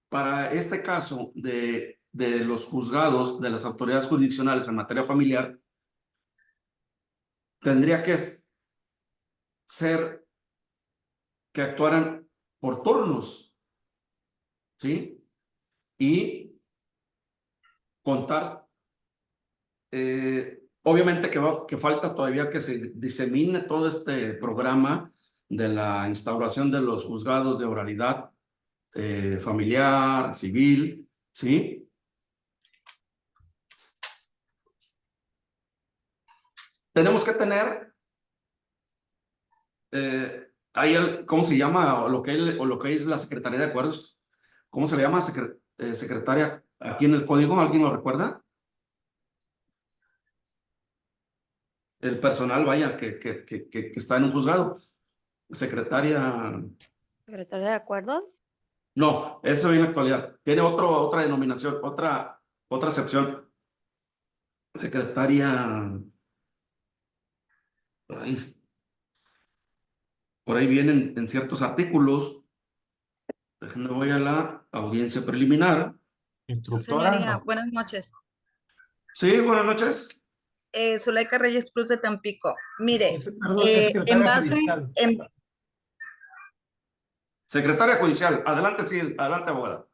para este caso de los juzgados, de las autoridades jurisdiccionales en materia familiar, tendría que ser que actuaran por turnos, ¿sí? Y contar, obviamente que falta todavía que se disemine todo este programa de la instauración de los juzgados de oralidad familiar, civil, ¿sí? Tenemos que tener ¿cómo se llama? O lo que es la Secretaría de Acuerdos. ¿Cómo se le llama secretaria aquí en el código? ¿Alguien lo recuerda? El personal, vaya, que está en un juzgado. Secretaria. ¿Secretaria de acuerdos? No, eso en la actualidad. Tiene otra denominación, otra acepción. Secretaria. Por ahí vienen en ciertos artículos. Déjenme voy a la audiencia preliminar. Señoría, buenas noches. Sí, buenas noches. Zuleika Reyes Cruz de Tampico. Mire, perdón, es en secretaria base, judicial. Secretaria judicial. Adelante, sí, adelante, abogada.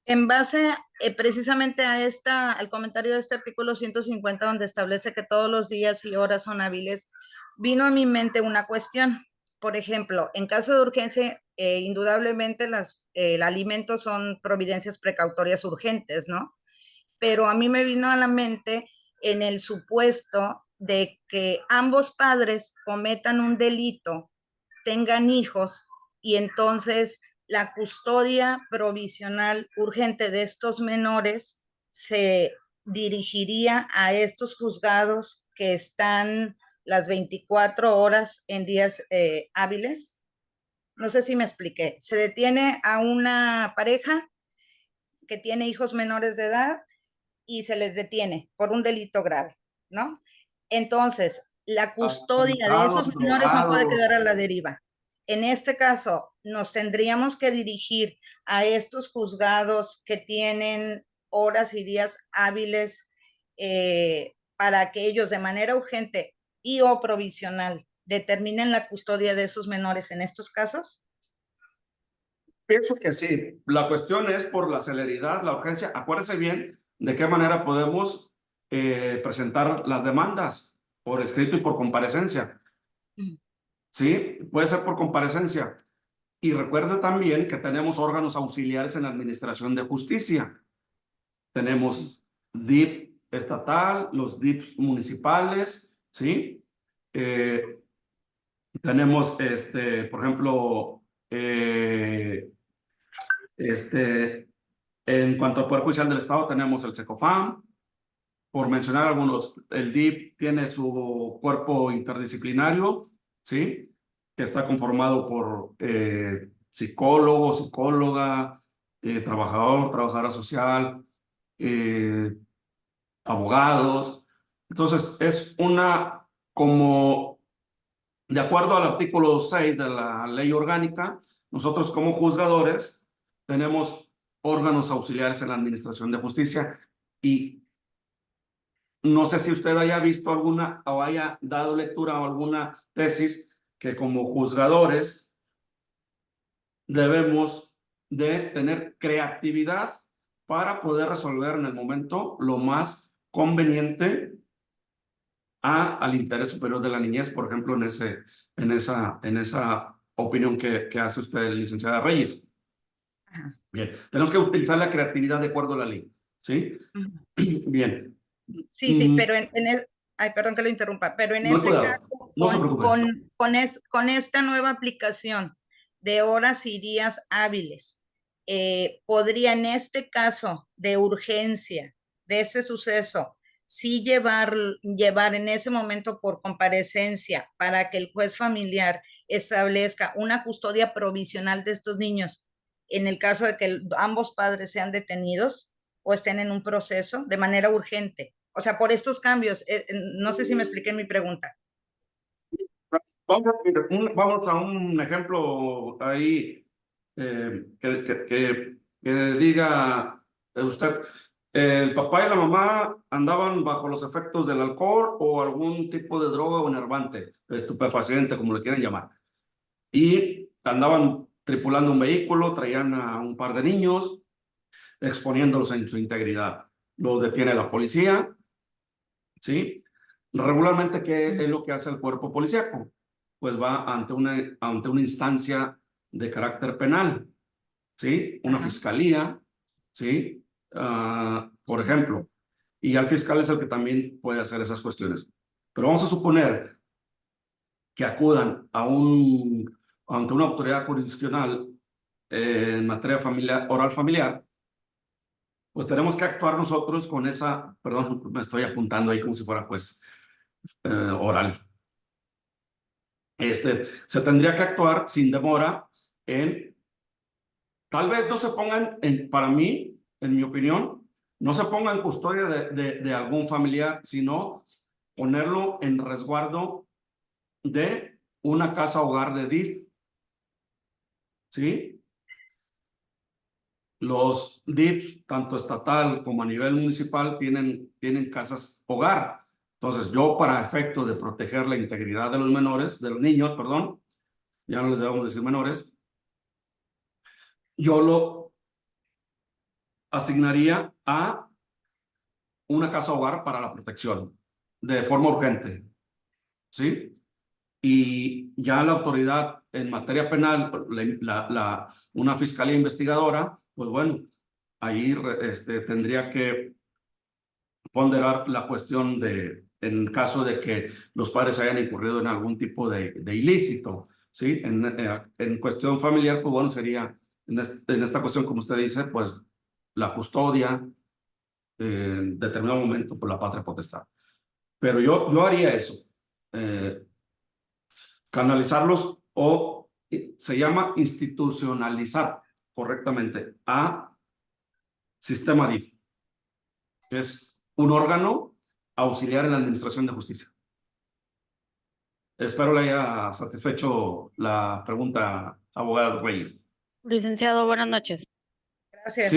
en base precisamente al comentario de este artículo 150, donde establece que todos los días y horas son hábiles, vino a mi mente una cuestión. Por ejemplo, en caso de urgencia, indudablemente el alimento son providencias precautorias urgentes, ¿no? Pero a mí me vino a la mente en el supuesto de que ambos padres cometan un delito, tengan hijos y entonces la custodia provisional urgente de estos menores se dirigiría a estos juzgados que están las 24 horas en días hábiles. No sé si me expliqué. Se detiene a una pareja que tiene hijos menores de edad y se les detiene por un delito grave, ¿no? Entonces, la custodia de esos menores no puede quedar a la deriva. En este caso, nos tendríamos que dirigir a estos juzgados que tienen horas y días hábiles para que ellos de manera urgente y o provisional determinen la custodia de esos menores en estos casos? Pienso que sí. La cuestión es por la celeridad, la urgencia. Acuérdense bien de qué manera podemos presentar las demandas, por escrito y por comparecencia. Sí, puede ser por comparecencia. Y recuerde también que tenemos órganos auxiliares en la Administración de Justicia. Tenemos DIF estatal, los DIFs municipales, ¿sí? Tenemos, por ejemplo, en cuanto al Poder Judicial del Estado, tenemos el SECOFAM. Por mencionar algunos, el DIF tiene su cuerpo interdisciplinario, ¿sí? Que está conformado por psicólogo, psicóloga, trabajadora social, abogados. Entonces, es como, de acuerdo al artículo 6 de la ley orgánica, nosotros como juzgadores tenemos órganos auxiliares en la Administración de Justicia y no sé si usted haya visto alguna o haya dado lectura a alguna tesis que como juzgadores debemos de tener creatividad para poder resolver en el momento lo más conveniente al interés superior de la niñez, por ejemplo, en esa opinión que hace usted, licenciada Reyes. Bien, tenemos que utilizar la creatividad de acuerdo a la ley, ¿sí? Bien. Sí, pero ay, perdón que lo interrumpa, pero en No hay este cuidado, caso, no se preocupe. con esta nueva aplicación de horas y días hábiles, podría en este caso de urgencia de ese suceso, sí llevar en ese momento por comparecencia para que el juez familiar establezca una custodia provisional de estos niños en el caso de que ambos padres sean detenidos o estén en un proceso de manera urgente. O sea, por estos cambios, no sé si me expliqué en mi pregunta. Vamos a un ejemplo ahí que diga usted, el papá y la mamá andaban bajo los efectos del alcohol o algún tipo de droga o enervante, estupefaciente, como le quieran llamar, y andaban tripulando un vehículo, traían a un par de niños, exponiéndolos en su integridad. Los detiene la policía, ¿sí? Regularmente, ¿qué es lo que hace el cuerpo policíaco? Pues va ante una instancia de carácter penal, ¿sí? Una fiscalía, ¿sí? Por ejemplo, y al fiscal es el que también puede hacer esas cuestiones. Pero vamos a suponer que acudan ante una autoridad jurisdiccional en materia oral familiar, pues tenemos que actuar nosotros con perdón, me estoy apuntando ahí como si fuera juez oral. Se tendría que actuar sin demora tal vez no se pongan, para mí, en mi opinión, no se ponga en custodia de algún familiar, sino ponerlo en resguardo de una casa hogar de DIF, ¿sí? Los DIF, tanto estatal como a nivel municipal, tienen casas hogar. Entonces, yo para efecto de proteger la integridad de los niños, perdón, ya no les debemos decir menores, yo lo asignaría a una casa hogar para la protección de forma urgente, ¿sí? Y ya la autoridad en materia penal, una fiscalía investigadora, pues bueno, ahí tendría que ponderar la cuestión en caso de que los padres hayan incurrido en algún tipo de ilícito, ¿sí? En cuestión familiar, pues bueno, sería en esta cuestión, como usted dice, pues la custodia en determinado momento por la patria potestad. Pero yo haría eso, canalizarlos se llama institucionalizar correctamente a sistema DIF, que es un órgano auxiliar en la Administración de Justicia. Espero le haya satisfecho la pregunta, abogada Reyes. Licenciado, buenas noches. Gracias.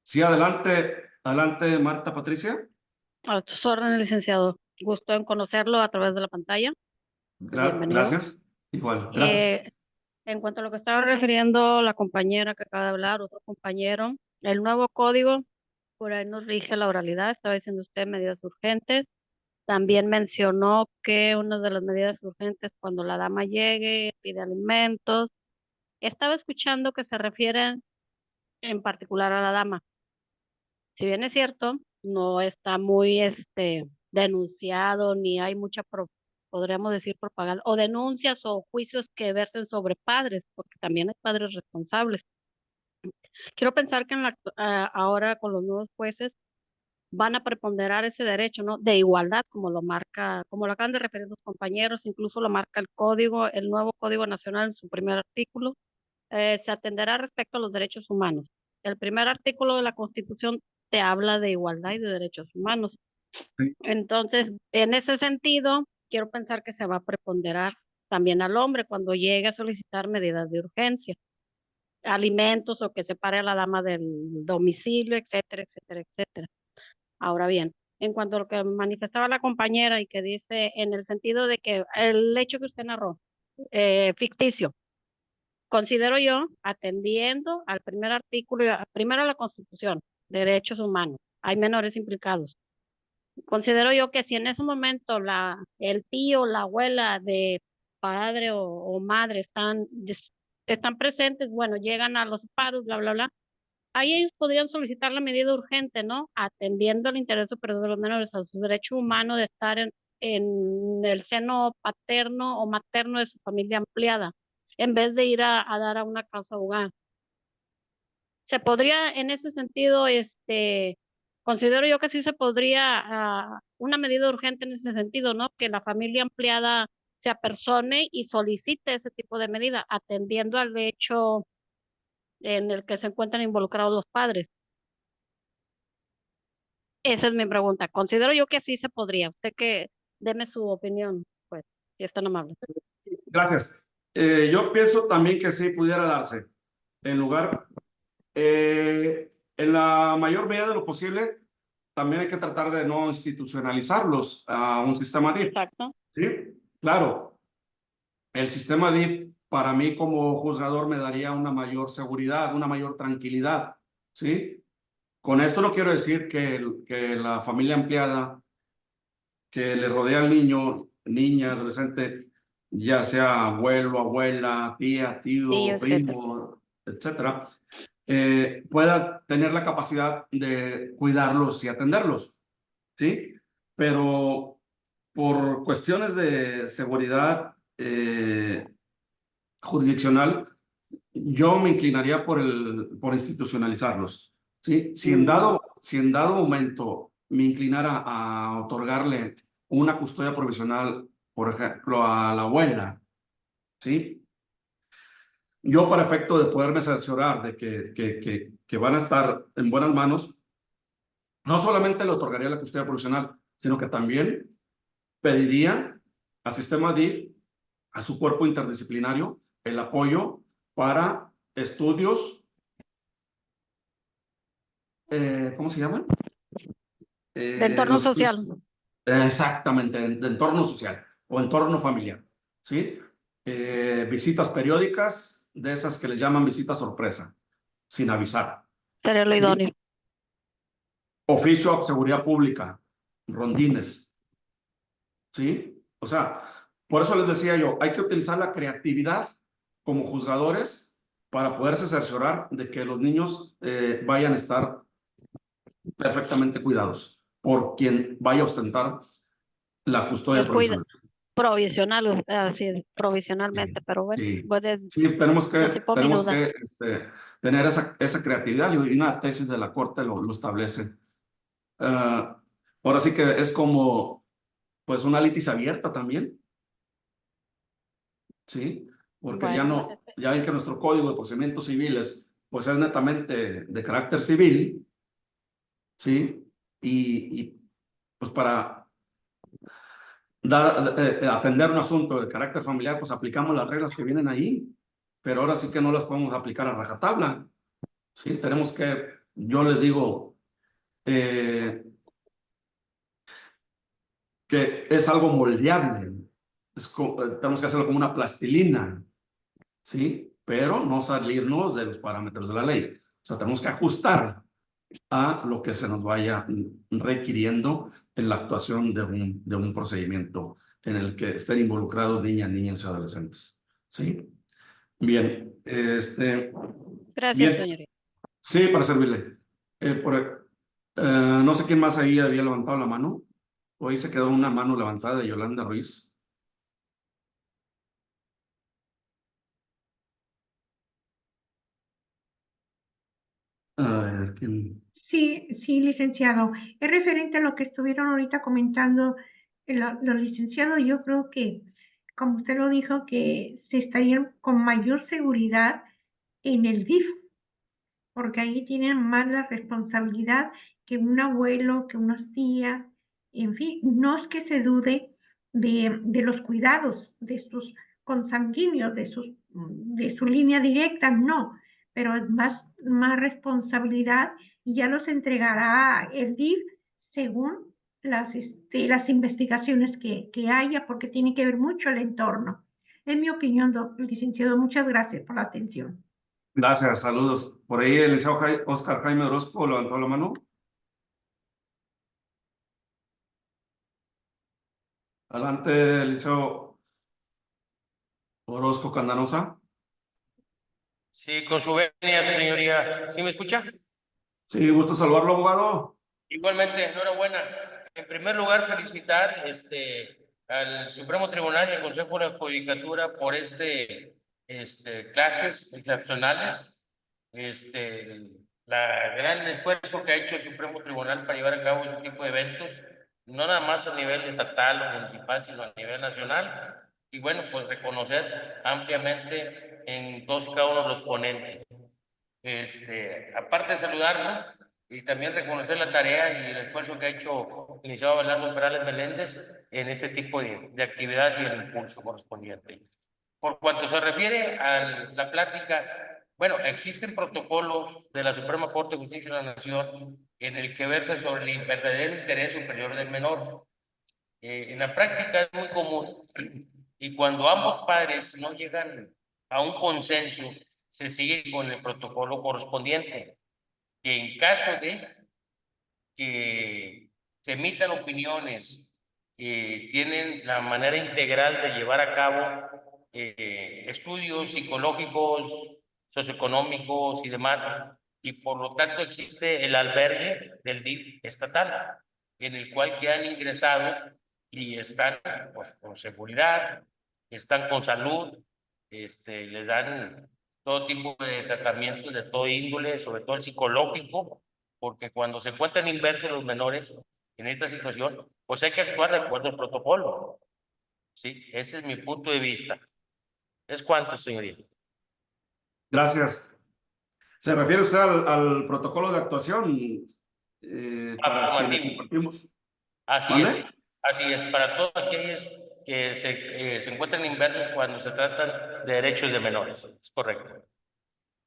Sí, adelante, Marta Patricia. A tus órdenes, licenciado. Gusto en conocerlo a través de la pantalla. Bienvenido. Gracias. Igual, gracias. En cuanto a lo que estaba refiriendo la compañera que acaba de hablar, otro compañero, el nuevo código, por ahí nos rige la oralidad, estaba diciendo usted medidas urgentes. También mencionó que una de las medidas urgentes cuando la dama llegue, pide alimentos. Estaba escuchando que se refieren en particular a la dama. Si bien es cierto, no está muy denunciado, ni hay mucha, podríamos decir, propaganda, o denuncias o juicios que versen sobre padres, porque también hay padres responsables. Quiero pensar que ahora con los nuevos jueces van a preponderar ese derecho, ¿no? De igualdad, como lo marca, como lo acaban de referir los compañeros, incluso lo marca el código, el nuevo Código Nacional en su primer artículo. Se atenderá respecto a los derechos humanos. El primer artículo de la Constitución te habla de igualdad y de derechos humanos. Sí. Entonces, en ese sentido, quiero pensar que se va a preponderar también al hombre cuando llegue a solicitar medidas de urgencia, alimentos o que separe a la dama del domicilio, etcétera, etcétera, etcétera. Ahora bien, en cuanto a lo que manifestaba la compañera y que dice en el sentido de que el hecho que usted narró, ficticio, considero yo, atendiendo al primer artículo, primero a la Constitución, derechos humanos, hay menores implicados. Considero yo que si en ese momento el tío, la abuela de padre o madre están presentes, bueno, llegan a los paros, bla, bla, bla, ahí ellos podrían solicitar la medida urgente, ¿no? Atendiendo al interés superior de los menores, a su derecho humano de estar en el seno paterno o materno de su familia ampliada, en vez de ir a dar a una casa hogar. Se podría, en ese sentido, considero yo que sí se podría, una medida urgente en ese sentido, ¿no? Que la familia ampliada se apersone y solicite ese tipo de medida, atendiendo al hecho en el que se encuentran involucrados los padres. Esa es mi pregunta. Considero yo que sí se podría. Usted que deme su opinión, pues, si es tan amable. Gracias. Yo pienso también que sí pudiera darse. En lugar, en la mayor medida de lo posible, también hay que tratar de no institucionalizarlos a un sistema DIF. Exacto. Sí, claro. El sistema DIF, para mí como juzgador, me daría una mayor seguridad, una mayor tranquilidad. ¿Sí? Con esto no quiero decir que la familia ampliada que le rodea al niño, niña, adolescente, ya sea abuelo, abuela, tía, tío, primo, etcétera, pueda tener la capacidad de cuidarlos y atenderlos, ¿sí? Pero por cuestiones de seguridad jurisdiccional, yo me inclinaría por institucionalizarlos, ¿sí? Si en dado momento me inclinara a otorgarle una custodia provisional, por ejemplo, a la abuela, ¿sí? Yo, para efecto de poderme cerciorar de que van a estar en buenas manos, no solamente le otorgaría la custodia provisional, sino que también pediría al sistema DIF, a su cuerpo interdisciplinario, el apoyo para estudios, ¿cómo se llaman? De entorno social. Exactamente, de entorno social o entorno familiar, ¿sí? Visitas periódicas, de esas que le llaman visita sorpresa, sin avisar. Sería lo ¿sí? idóneo. Oficio a seguridad pública, rondines, ¿sí? O sea, por eso les decía yo, hay que utilizar la creatividad como juzgadores para poderse cerciorar de que los niños vayan a estar perfectamente cuidados por quien vaya a ostentar la custodia provisional. Provisional, así es, provisionalmente, Sí, pero bueno, sí. puede, Sí, tenemos que duda. tener esa creatividad, y una tesis de la Corte lo establece. Ahora sí que es como pues una litis abierta también, ¿sí? Porque Bueno, ya ven que nuestro Código de Procedimientos Civiles pues es netamente de carácter civil, ¿sí? Y pues para atender un asunto de carácter familiar, pues aplicamos las reglas que vienen ahí, pero ahora sí que no las podemos aplicar a rajatabla, ¿sí? Tenemos que, yo les digo, que es algo moldeable. Tenemos que hacerlo como una plastilina, ¿sí? Pero no salirnos de los parámetros de la ley. O sea, tenemos que ajustar a lo que se nos vaya requiriendo en la actuación de un procedimiento en el que estén involucrados niñas y adolescentes. ¿Sí? Bien. Gracias, Bien. señorita. Sí, para servirle. No sé quién más ahí había levantado la mano. Hoy se quedó una mano levantada de Yolanda Ruiz. A ver, ¿quién? Sí, sí, licenciado. Es referente a lo que estuvieron ahorita comentando los licenciados. Yo creo que, como usted lo dijo, que se estarían con mayor seguridad en el DIF, porque ahí tienen más la responsabilidad que un abuelo, que unas tías, en fin, no es que se dude de los cuidados de sus consanguíneos, de su línea directa, no, pero es más responsabilidad y ya los entregará el DIF según las investigaciones que haya, porque tiene que ver mucho el entorno. Es mi opinión, licenciado. Muchas gracias por la atención. Gracias, saludos. Por ahí el licenciado Oscar Jaime Orozco levantó la mano. Adelante, licenciado Orozco Candanosa. Sí, con su venia, señoría. ¿Sí me escucha? Sí, gusto saludarlo, abogado. Igualmente, enhorabuena. En primer lugar, felicitar al Supremo Tribunal y al Consejo de la Judicatura por clases excepcionales. La gran esfuerzo que ha hecho el Supremo Tribunal para llevar a cabo ese tipo de eventos, no nada más a nivel estatal o municipal, sino a nivel nacional. Y bueno, pues reconocer ampliamente en todos y cada uno de los ponentes. Aparte de saludarlo y también reconocer la tarea y el esfuerzo que ha hecho el licenciado Abelardo Perales Meléndez en este tipo de actividades y el impulso correspondiente. Por cuanto se refiere a la plática, bueno, existen protocolos de la Suprema Corte de Justicia de la Nación en el que versa sobre el verdadero interés superior del menor. En la práctica es muy común y cuando ambos padres no llegan a un consenso, se sigue con el protocolo correspondiente, que en caso de que se emitan opiniones que tienen la manera integral de llevar a cabo estudios psicológicos, socioeconómicos y demás, y por lo tanto existe el albergue del DIF estatal, en el cual quedan ingresados y están pues, con seguridad, están con salud, les dan todo tipo de tratamientos de todo índole, sobre todo el psicológico, porque cuando se encuentran inversos los menores en esta situación, pues hay que actuar de acuerdo al protocolo. Sí, ese es mi punto de vista. ¿Es cuánto, señoría? Gracias. ¿Se refiere usted al protocolo de actuación para quienes impartimos? Así es, ¿Vale? así es, para todos aquellos que se encuentran inversos cuando se tratan de derechos de menores. Es correcto.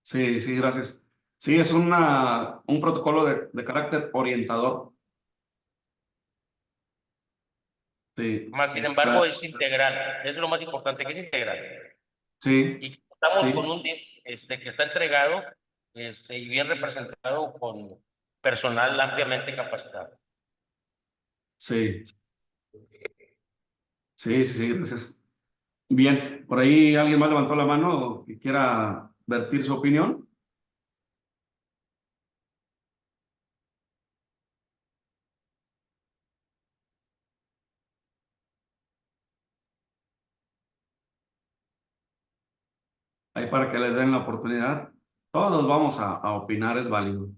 Sí, sí, gracias. Sí, es un protocolo de carácter orientador. Sí. Más sin embargo, es integral. Eso es lo más importante, que es integral. Sí. Y estamos Sí. con un DIF que está entregado y bien representado con personal ampliamente capacitado. Sí. Sí, sí, sí, gracias. Bien, por ahí alguien más levantó la mano que quiera vertir su opinión. Ahí para que les den la oportunidad. Todos vamos a opinar, es válido.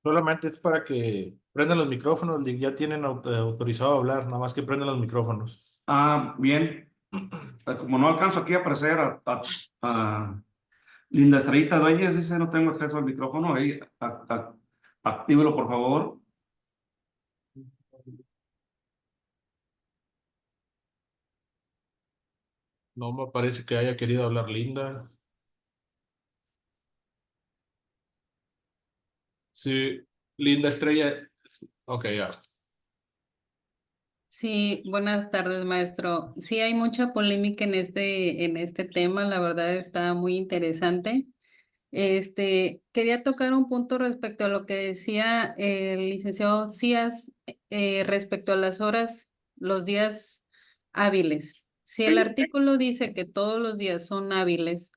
Solamente es para que prendan los micrófonos, ya tienen autorizado a hablar, nada más que prendan los micrófonos. Ah, bien. Como no alcanzo aquí a aparecer a Linda Estrellita Dueñas, dice, no tengo acceso al micrófono. Ahí, actívelo, por favor. No me parece que haya querido hablar Linda. Sí, Linda Estrella. Ok, ya. Sí, buenas tardes, maestro. Sí, hay mucha polémica en este tema, la verdad está muy interesante. Quería tocar un punto respecto a lo que decía el licenciado Cías, respecto a las horas, los días hábiles. Si el artículo dice que todos los días son hábiles,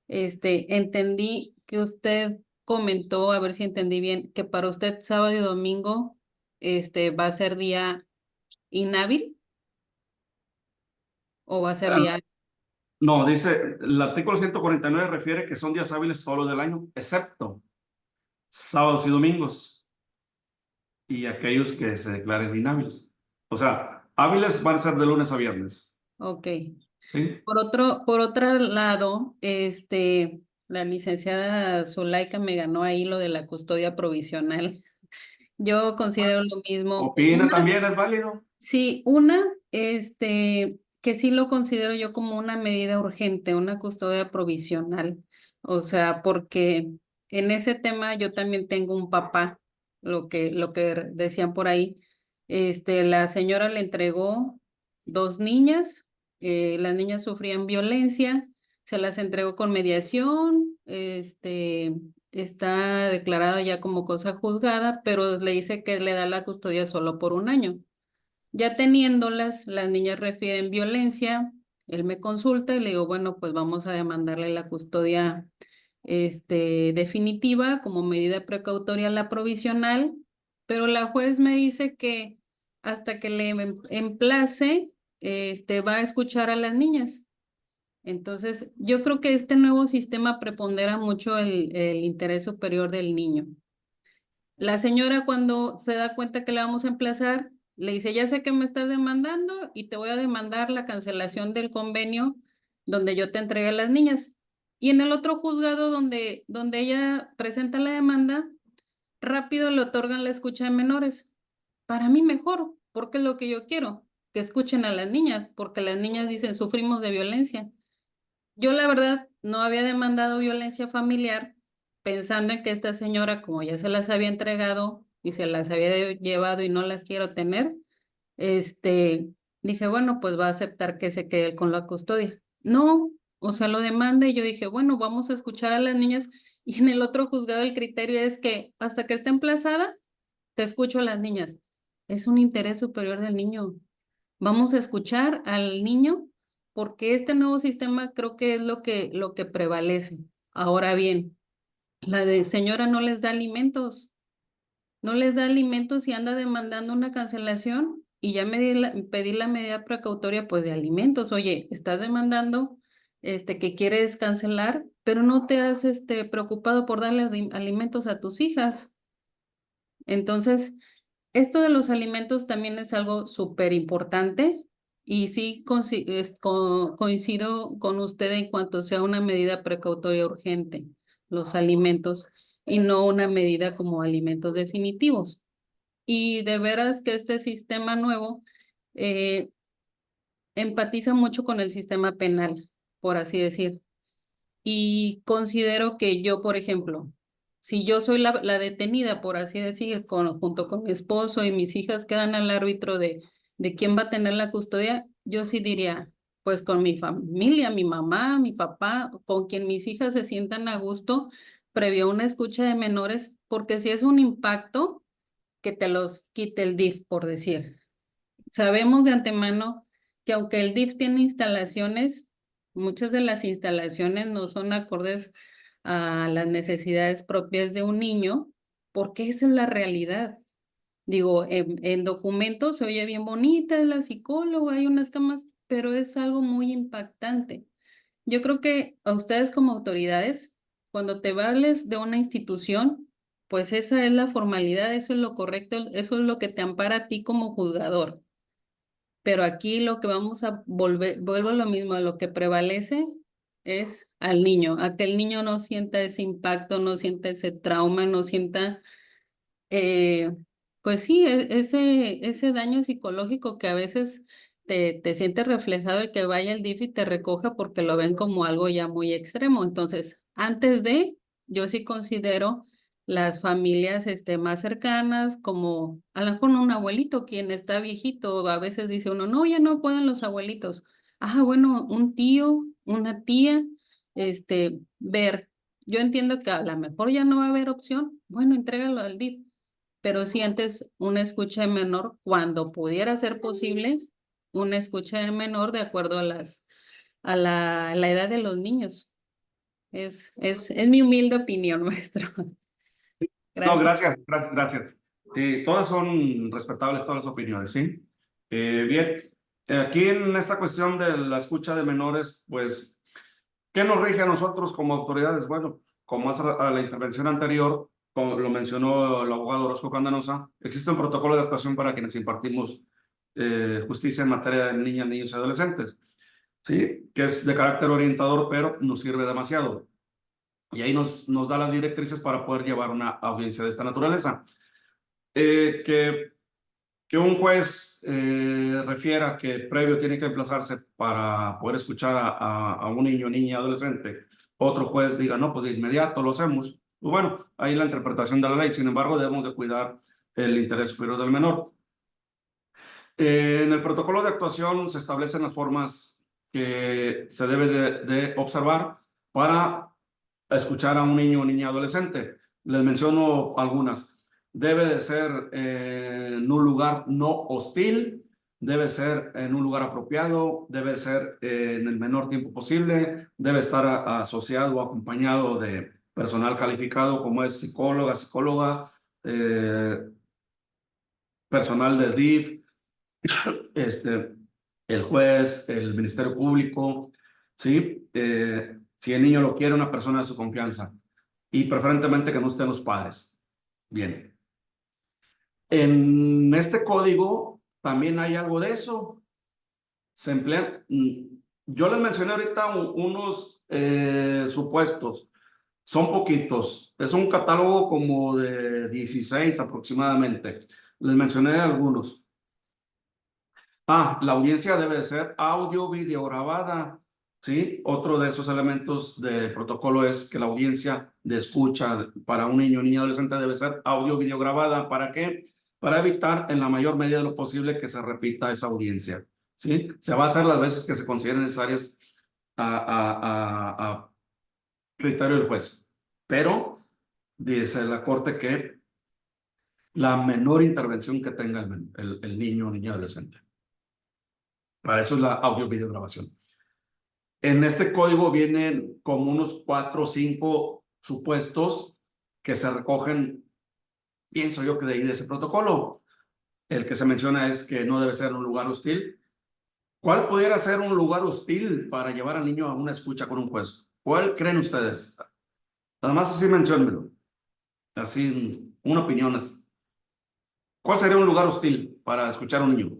entendí que usted comentó, a ver si entendí bien, que para usted sábado y domingo, va a ser día inhábil o va a ser día. No, dice, el artículo 149 refiere que son días hábiles todos los del año, excepto sábados y domingos y aquellos que se declaren inhábiles. O sea, hábiles van a ser de lunes a viernes. Ok. ¿Sí? Por otro lado, la licenciada Zulaika me ganó ahí lo de la custodia provisional. Yo considero lo mismo. Opina también, es válido. Sí, que sí lo considero yo como una medida urgente, una custodia provisional. O sea, porque en ese tema yo también tengo un papá, lo que decían por ahí. La señora le entregó 2 niñas, las niñas sufrían violencia, se las entregó con mediación, está declarada ya como cosa juzgada, pero le dice que le da la custodia solo por un año. Ya teniéndolas, las niñas refieren violencia, él me consulta y le digo, bueno, pues vamos a demandarle la custodia definitiva como medida precautoria a la provisional, pero la juez me dice que hasta que le emplace, va a escuchar a las niñas. Entonces, yo creo que este nuevo sistema prepondera mucho el interés superior del niño. La señora cuando se da cuenta que le vamos a emplazar, le dice, ya sé que me estás demandando y te voy a demandar la cancelación del convenio donde yo te entregué a las niñas. Y en el otro juzgado donde ella presenta la demanda, rápido le otorgan la escucha de menores. Para mí mejor, porque es lo que yo quiero, que escuchen a las niñas, porque las niñas dicen, sufrimos de violencia. Yo la verdad no había demandado violencia familiar pensando en que esta señora, como ya se las había entregado y se las había llevado y no las quiero tener, dije, bueno, pues va a aceptar que se quede con la custodia. No, o sea, lo demanda y yo dije, bueno, vamos a escuchar a las niñas y en el otro juzgado el criterio es que hasta que esté emplazada, te escucho a las niñas. Es un interés superior del niño. Vamos a escuchar al niño porque este nuevo sistema creo que es lo que prevalece. Ahora bien, la de señora no les da alimentos, no les da alimentos y anda demandando una cancelación y ya pedí la medida precautoria pues de alimentos. Oye, estás demandando que quieres cancelar, pero no te has preocupado por darle alimentos a tus hijas. Entonces, esto de los alimentos también es algo súper importante y sí coincido con usted en cuanto sea una medida precautoria urgente, los alimentos, y no una medida como alimentos definitivos. Y de veras que este sistema nuevo eh, empatiza mucho con el sistema penal, por así decir. Y considero que yo, por ejemplo, si yo soy la detenida, por así decir, junto con mi esposo y mis hijas quedan al árbitro de quién va a tener la custodia, yo sí diría, pues con mi familia, mi mamá, mi papá, con quien mis hijas se sientan a gusto, previo a una escucha de menores, porque si es un impacto, que te los quite el DIF, por decir. Sabemos de antemano que aunque el DIF tiene instalaciones, muchas de las instalaciones no son acordes a las necesidades propias de un niño, porque esa es la realidad. Digo, en documentos se oye bien bonita, es la psicóloga, hay unas camas, pero es algo muy impactante. Yo creo que a ustedes como autoridades, cuando te vales de una institución, pues esa es la formalidad, eso es lo correcto, eso es lo que te ampara a ti como juzgador. Pero aquí lo que vamos a vuelvo a lo mismo, a lo que prevalece es al niño, a que el niño no sienta ese impacto, no sienta ese trauma, no sienta, pues sí, ese daño psicológico que a veces te sientes reflejado el que vaya el DIF y te recoja porque lo ven como algo ya muy extremo. Entonces, yo sí considero las familias más cercanas, como a lo mejor un abuelito quien está viejito, a veces dice uno, no, ya no pueden los abuelitos. Ah, bueno, un tío, una tía, ver. Yo entiendo que a lo mejor ya no va a haber opción, bueno, entrégalo al DIF, pero si antes una escucha de menor, cuando pudiera ser posible, una escucha de menor de acuerdo a la edad de los niños. Es mi humilde opinión, maestro. No, Gracias. gracias. Sí, todas son respetables, todas las opiniones, ¿sí? Bien, aquí en esta cuestión de la escucha de menores, pues, ¿qué nos rige a nosotros como autoridades? Bueno, como a la intervención anterior, como lo mencionó el abogado Orozco Candanosa, existe un protocolo de actuación para quienes impartimos justicia en materia de niñas, niños y adolescentes, ¿sí? Que es de carácter orientador, pero nos sirve demasiado. Y ahí nos da las directrices para poder llevar una audiencia de esta naturaleza. Que un juez refiera que previo tiene que emplazarse para poder escuchar a un niño, niña, adolescente, otro juez diga, no, pues de inmediato lo hacemos. Pues bueno, ahí la interpretación de la ley. Sin embargo, debemos de cuidar el interés superior del menor. En el protocolo de actuación se establecen las formas que se debe de observar para escuchar a un niño o niña adolescente. Les menciono algunas. Debe de ser en un lugar no hostil, debe ser en un lugar apropiado, debe ser en el menor tiempo posible, debe estar asociado o acompañado de personal calificado como es psicóloga, personal del DIF, el juez, el Ministerio Público, ¿sí? Si el niño lo quiere, una persona de su confianza. Y preferentemente que no estén los padres. Bien. En este código también hay algo de eso. Se emplean. Yo les mencioné ahorita unos supuestos. Son poquitos. Es un catálogo como de 16 aproximadamente. Les mencioné algunos. La audiencia debe ser audio, video grabada, ¿sí? Otro de esos elementos del protocolo es que la audiencia de escucha para un niño o niña adolescente debe ser audio, video grabada. ¿Para qué? Para evitar en la mayor medida de lo posible que se repita esa audiencia, ¿sí? Se va a hacer las veces que se consideren necesarias a criterio del juez. Pero dice la Corte que la menor intervención que tenga el niño o niña adolescente. Para eso es la audio-video grabación. En este código vienen como unos 4 o 5 supuestos que se recogen, pienso yo que de ahí de ese protocolo. El que se menciona es que no debe ser un lugar hostil. ¿Cuál pudiera ser un lugar hostil para llevar al niño a una escucha con un juez? ¿Cuál creen ustedes? Nada más así menciónmelo. Así, una opinión. ¿Cuál sería un lugar hostil para escuchar a un niño?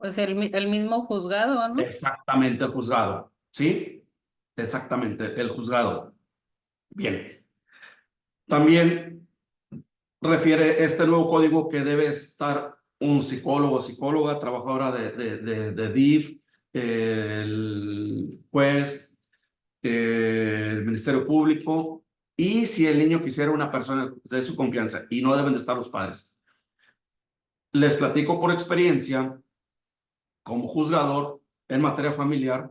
Pues el mismo juzgado, ¿no? Exactamente, el juzgado. ¿Sí? Exactamente, el juzgado. Bien. También refiere este nuevo código que debe estar un psicólogo o psicóloga, trabajadora de DIF, el juez, el Ministerio Público, y si el niño quisiera una persona de su confianza, y no deben de estar los padres. Les platico por experiencia, como juzgador en materia familiar,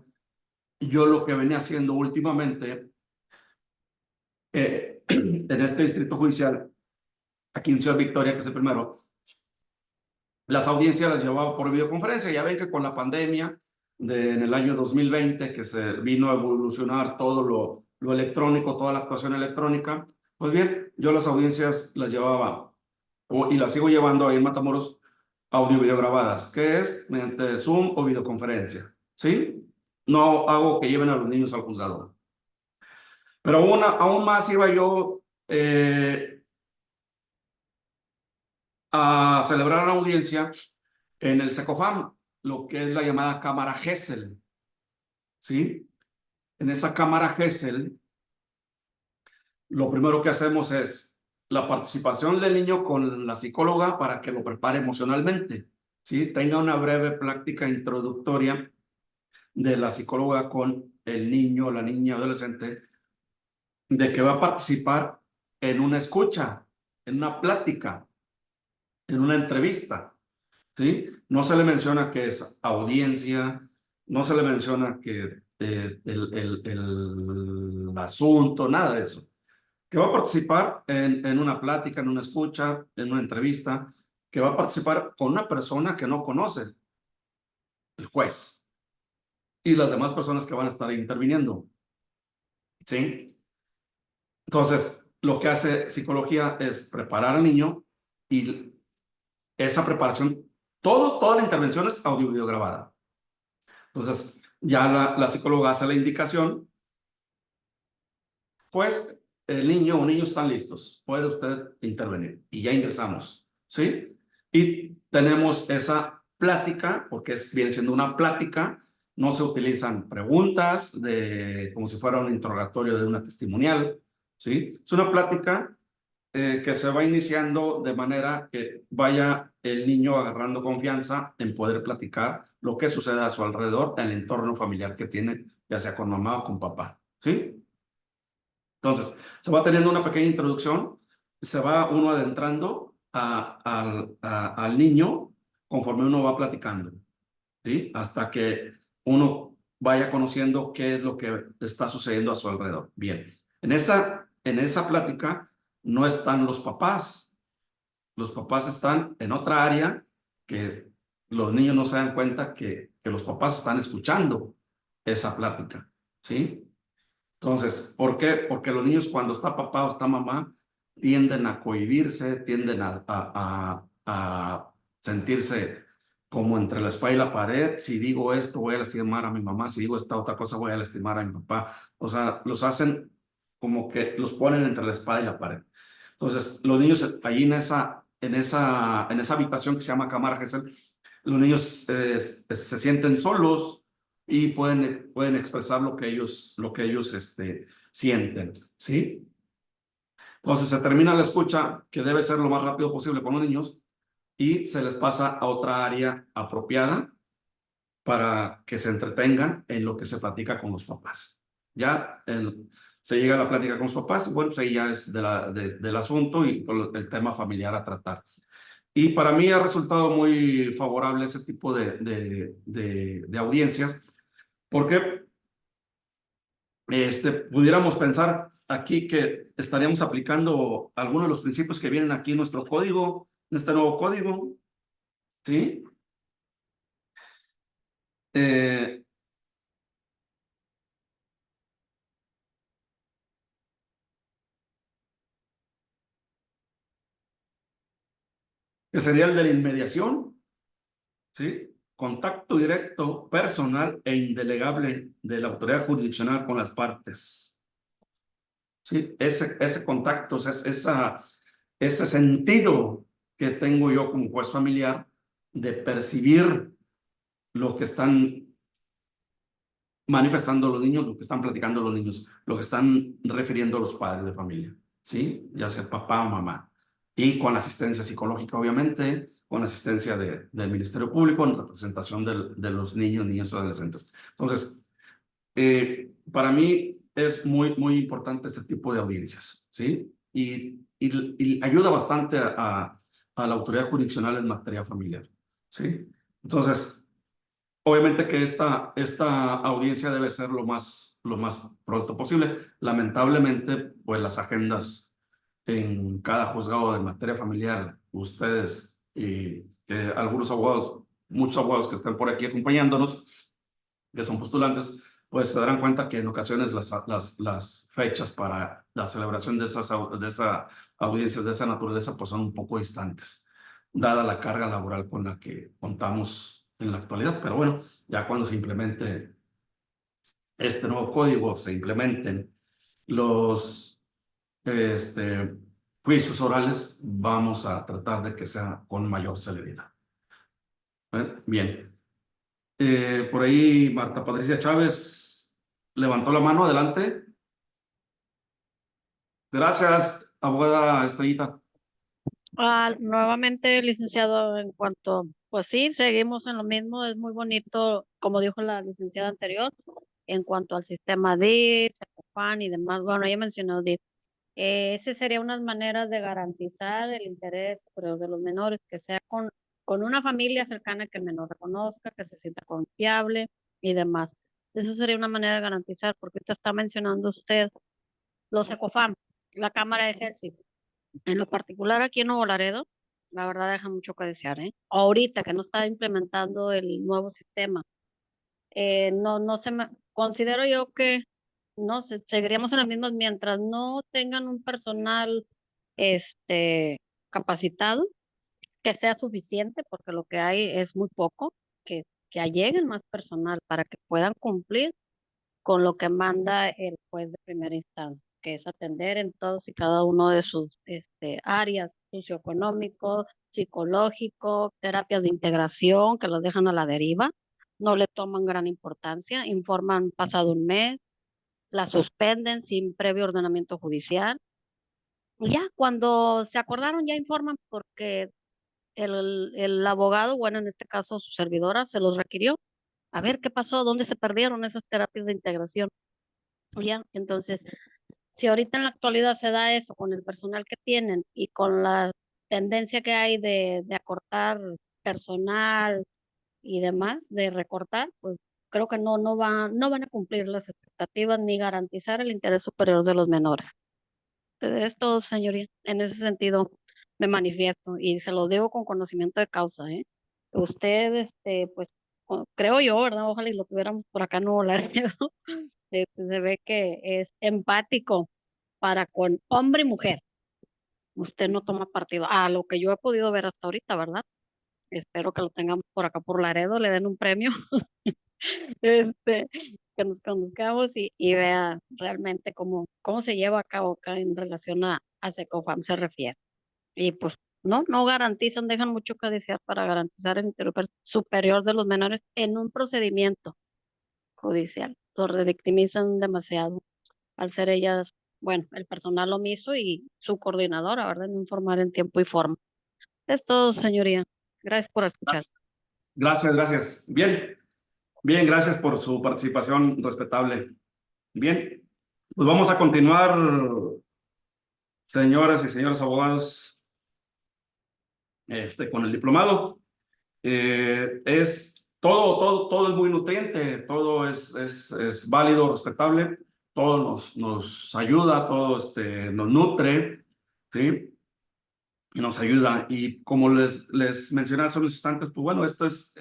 yo lo que venía haciendo últimamente en este distrito judicial, aquí en Ciudad Victoria, que es el primero, las audiencias las llevaba por videoconferencia. Ya ven que con la pandemia en el año 2020, que se vino a evolucionar todo lo electrónico, toda la actuación electrónica, pues bien, yo las audiencias las llevaba, y las sigo llevando ahí en Matamoros, audio-video grabadas, que es mediante Zoom o videoconferencia, ¿sí? No hago que lleven a los niños al juzgado. Pero aún más iba yo a celebrar una audiencia en el SECOFAM, lo que es la llamada Cámara Gesell, ¿sí? En esa Cámara Gesell, lo primero que hacemos es la participación del niño con la psicóloga para que lo prepare emocionalmente, ¿sí? Tenga una breve práctica introductoria de la psicóloga con el niño o la niña adolescente de que va a participar en una escucha, en una plática, en una entrevista, ¿sí? No se le menciona que es audiencia, no se le menciona que el asunto, nada de eso. Que va a participar en una plática, en una escucha, en una entrevista, que va a participar con una persona que no conoce, el juez, y las demás personas que van a estar interviniendo, ¿sí? Entonces, lo que hace psicología es preparar al niño y esa preparación, toda la intervención es audio-videograbada. Entonces, ya la psicóloga hace la indicación, pues el niño o niños están listos, puede usted intervenir y ya ingresamos, ¿sí? Y tenemos esa plática, porque viene siendo una plática, no se utilizan preguntas como si fuera un interrogatorio de una testimonial, ¿sí? Es una plática que se va iniciando de manera que vaya el niño agarrando confianza en poder platicar lo que sucede a su alrededor en el entorno familiar que tiene, ya sea con mamá o con papá, ¿sí? Entonces, se va teniendo una pequeña introducción, se va uno adentrando al niño conforme uno va platicando, ¿sí? Hasta que uno vaya conociendo qué es lo que está sucediendo a su alrededor. Bien, en esa plática no están los papás están en otra área que los niños no se dan cuenta que los papás están escuchando esa plática, ¿sí? Entonces, ¿por qué? Porque los niños cuando está papá o está mamá tienden a cohibirse, tienden a sentirse como entre la espalda y la pared. Si digo esto, voy a lastimar a mi mamá. Si digo esta otra cosa, voy a lastimar a mi papá. O sea, los hacen como que los ponen entre la espada y la pared. Entonces, los niños allí en esa habitación que se llama cámara Gesell, los niños se sienten solos y pueden expresar lo que ellos sienten, ¿sí? Entonces se termina la escucha, que debe ser lo más rápido posible con los niños, y se les pasa a otra área apropiada para que se entretengan en lo que se platica con los papás. Ya se llega a la plática con los papás, bueno, pues ahí ya es del asunto y el tema familiar a tratar. Y para mí ha resultado muy favorable ese tipo de audiencias, porque pudiéramos pensar aquí que estaríamos aplicando algunos de los principios que vienen aquí en nuestro código, en este nuevo código, ¿sí? Que sería el de la inmediación, ¿sí? Contacto directo, personal e indelegable de la autoridad jurisdiccional con las partes. ¿Sí? Ese contacto, ese sentido que tengo yo como juez familiar de percibir lo que están manifestando los niños, lo que están platicando los niños, lo que están refiriendo los padres de familia, ¿sí? Ya sea papá o mamá. Y con asistencia psicológica, obviamente, con asistencia del Ministerio Público en representación de los niños y adolescentes. Entonces, para mí es muy importante este tipo de audiencias, ¿sí? Y ayuda bastante a la autoridad jurisdiccional en materia familiar, ¿sí? Entonces, obviamente que esta audiencia debe ser lo más pronto posible. Lamentablemente, pues las agendas en cada juzgado de materia familiar, ustedes y algunos abogados, muchos abogados que están por aquí acompañándonos, que son postulantes, pues se darán cuenta que en ocasiones las fechas para la celebración de esas audiencias de esa naturaleza pues son un poco distantes, dada la carga laboral con la que contamos en la actualidad. Pero bueno, ya cuando se implemente este nuevo código, se implementen los juicios orales, vamos a tratar de que sea con mayor celeridad. Bien. Por ahí Marta Patricia Chávez levantó la mano, adelante. Gracias, abogada Estrellita. Nuevamente, licenciado, en cuanto, pues sí, seguimos en lo mismo, es muy bonito, como dijo la licenciada anterior, en cuanto al sistema DIF, Ecofan y demás. Bueno, ya mencionó DIF. Ese sería unas maneras de garantizar el interés superior de los menores, que sea con una familia cercana que el menor reconozca, que se sienta confiable y demás. Eso sería una manera de garantizar, porque ahorita está mencionando usted los Ecofam, la Cámara de Ejército. En lo particular aquí en Nuevo Laredo, la verdad deja mucho que desear, ¿eh? Ahorita que no está implementando el nuevo sistema, no considero yo que no seguiríamos en las mismas mientras no tengan un personal capacitado que sea suficiente, porque lo que hay es muy poco, que alleguen más personal para que puedan cumplir con lo que manda el juez de primera instancia, que es atender en todos y cada uno de sus áreas, socioeconómico, psicológico, terapias de integración, que los dejan a la deriva, no le toman gran importancia, informan pasado un mes, la suspenden sin previo ordenamiento judicial. Y ya cuando se acordaron ya informan porque el abogado, bueno, en este caso su servidora, se los requirió. A ver qué pasó, dónde se perdieron esas terapias de integración. Ya, entonces, si ahorita en la actualidad se da eso con el personal que tienen y con la tendencia que hay de acortar personal y demás, de recortar, pues creo que no van a cumplir las expectativas ni garantizar el interés superior de los menores. Esto, señoría, en ese sentido me manifiesto y se lo digo con conocimiento de causa, ¿eh? Usted, pues, creo yo, ¿verdad? Ojalá y lo tuviéramos por acá en Nuevo Laredo. Se ve que es empático para con hombre y mujer. Usted no toma partido. A lo que yo he podido ver hasta ahorita, ¿verdad? Espero que lo tengamos por acá por Laredo, le den un premio. Que nos conozcamos y vea realmente cómo se lleva a cabo acá en relación a Secofam se refiere. Y pues no garantizan, dejan mucho que desear para garantizar el interés superior de los menores en un procedimiento judicial. Los revictimizan demasiado al ser ellas, bueno, el personal omiso y su coordinadora, ¿verdad? En informar en tiempo y forma. Es todo, señoría. Gracias por escuchar. Gracias. Bien, gracias por su participación respetable. Bien, pues vamos a continuar, señoras y señores abogados, con el diplomado. Todo es muy nutriente, todo es válido, respetable, todo nos ayuda, todo nos nutre, ¿sí? Y nos ayuda. Y como les mencioné hace unos instantes, pues bueno, esto es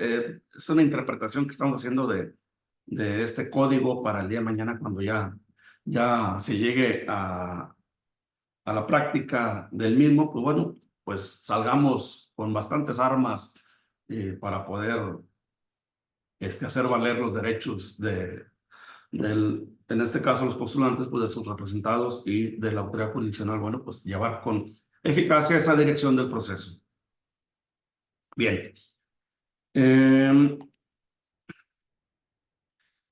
una interpretación que estamos haciendo de este código para el día de mañana cuando ya se llegue a la práctica del mismo, pues bueno, pues salgamos con bastantes armas para poder hacer valer los derechos en este caso, los postulantes, pues de sus representados y de la autoridad jurisdiccional, bueno, pues llevar con eficacia esa dirección del proceso. Bien.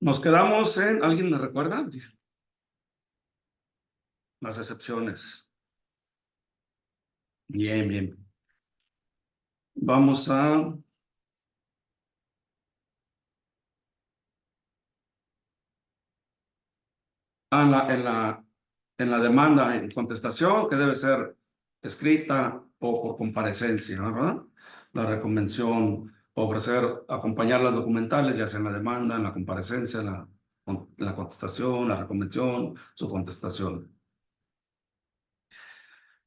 Nos quedamos en, ¿alguien me recuerda? Las excepciones. Bien. Vamos a... en la demanda en contestación, que debe ser escrita o por comparecencia, ¿verdad? La reconvención, ofrecer, acompañar las documentales, ya sea en la demanda, en la comparecencia, la contestación, la reconvención, su contestación.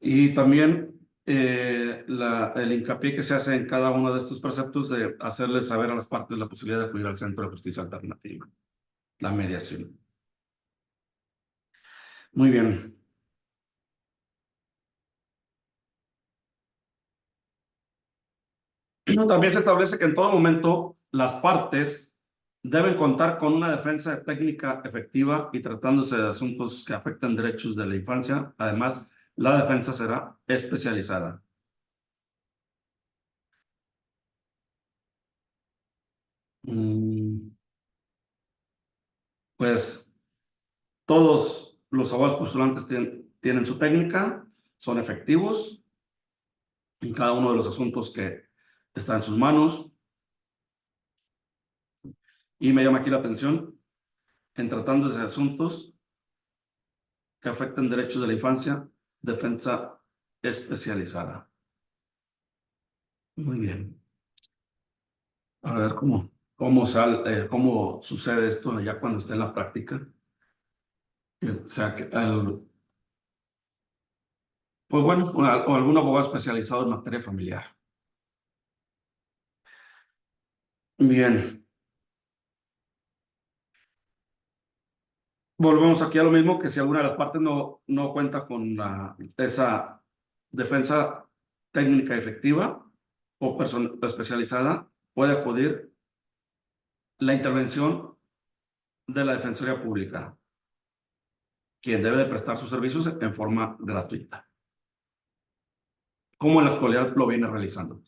Y también el hincapié que se hace en cada uno de estos preceptos de hacerles saber a las partes la posibilidad de acudir al Centro de Justicia Alternativa, la mediación. Muy bien. También se establece que en todo momento las partes deben contar con una defensa técnica efectiva y tratándose de asuntos que afectan derechos de la infancia, además, la defensa será especializada. Pues todos los abogados postulantes tienen su técnica, son efectivos en cada uno de los asuntos que están en sus manos. Y me llama aquí la atención, en tratándose de asuntos que afecten derechos de la infancia, defensa especializada. Muy bien. A ver cómo sucede esto ya cuando esté en la práctica. O sea, pues bueno, o algún abogado especializado en materia familiar. Bien. Volvemos aquí a lo mismo, que si alguna de las partes no cuenta con esa defensa técnica efectiva o especializada, puede acudir la intervención de la Defensoría Pública, quien debe de prestar sus servicios en forma gratuita, como en la actualidad lo viene realizando.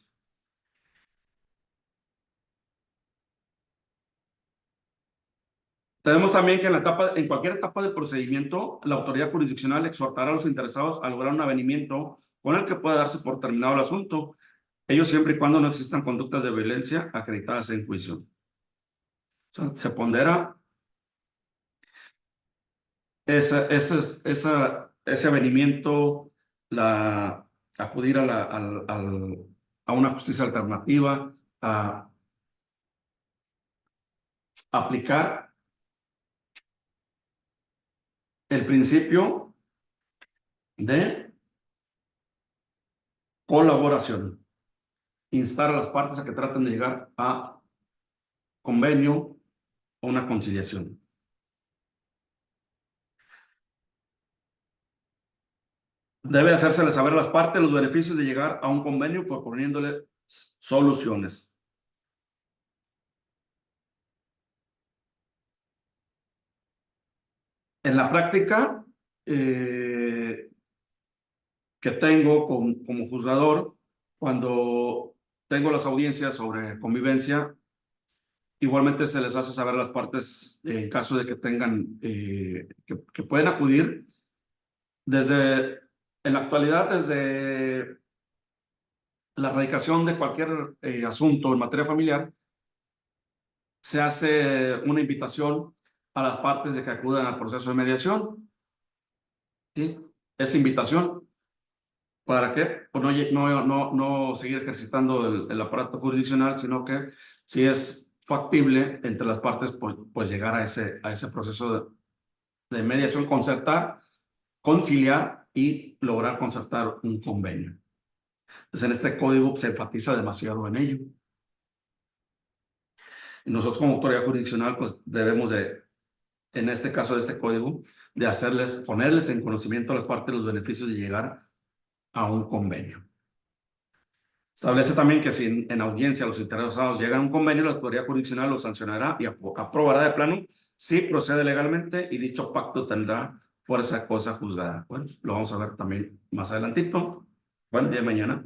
Tenemos también que en cualquier etapa del procedimiento, la autoridad jurisdiccional exhortará a los interesados a lograr un avenimiento con el que pueda darse por terminado el asunto, ello siempre y cuando no existan conductas de violencia acreditadas en juicio. O sea, se pondera ese avenimiento, acudir a una justicia alternativa, a aplicar el principio de colaboración, instar a las partes a que traten de llegar a convenio o una conciliación. Debe hacérsele saber a las partes los beneficios de llegar a un convenio proponiéndole soluciones. En la práctica que tengo como juzgador, cuando tengo las audiencias sobre convivencia, igualmente se les hace saber a las partes en caso de que tengan, que pueden acudir en la actualidad, desde la erradicación de cualquier asunto en materia familiar, se hace una invitación a las partes de que acudan al proceso de mediación. ¿Sí? Esa invitación, ¿para qué? Pues no seguir ejercitando el aparato jurisdiccional, sino que si es factible entre las partes, pues llegar a ese proceso de mediación, concertar, conciliar y lograr concertar un convenio. Entonces, en este código se enfatiza demasiado en ello. Y nosotros como autoridad jurisdiccional, pues debemos de, en este caso de este código, de ponerles en conocimiento a las partes los beneficios de llegar a un convenio. Establece también que si en audiencia los interesados llegan a un convenio, la autoridad jurisdiccional lo sancionará y aprobará de plano si procede legalmente y dicho pacto tendrá fuerza cosa juzgada. Bueno, lo vamos a ver también más adelantito, bueno, el día de mañana,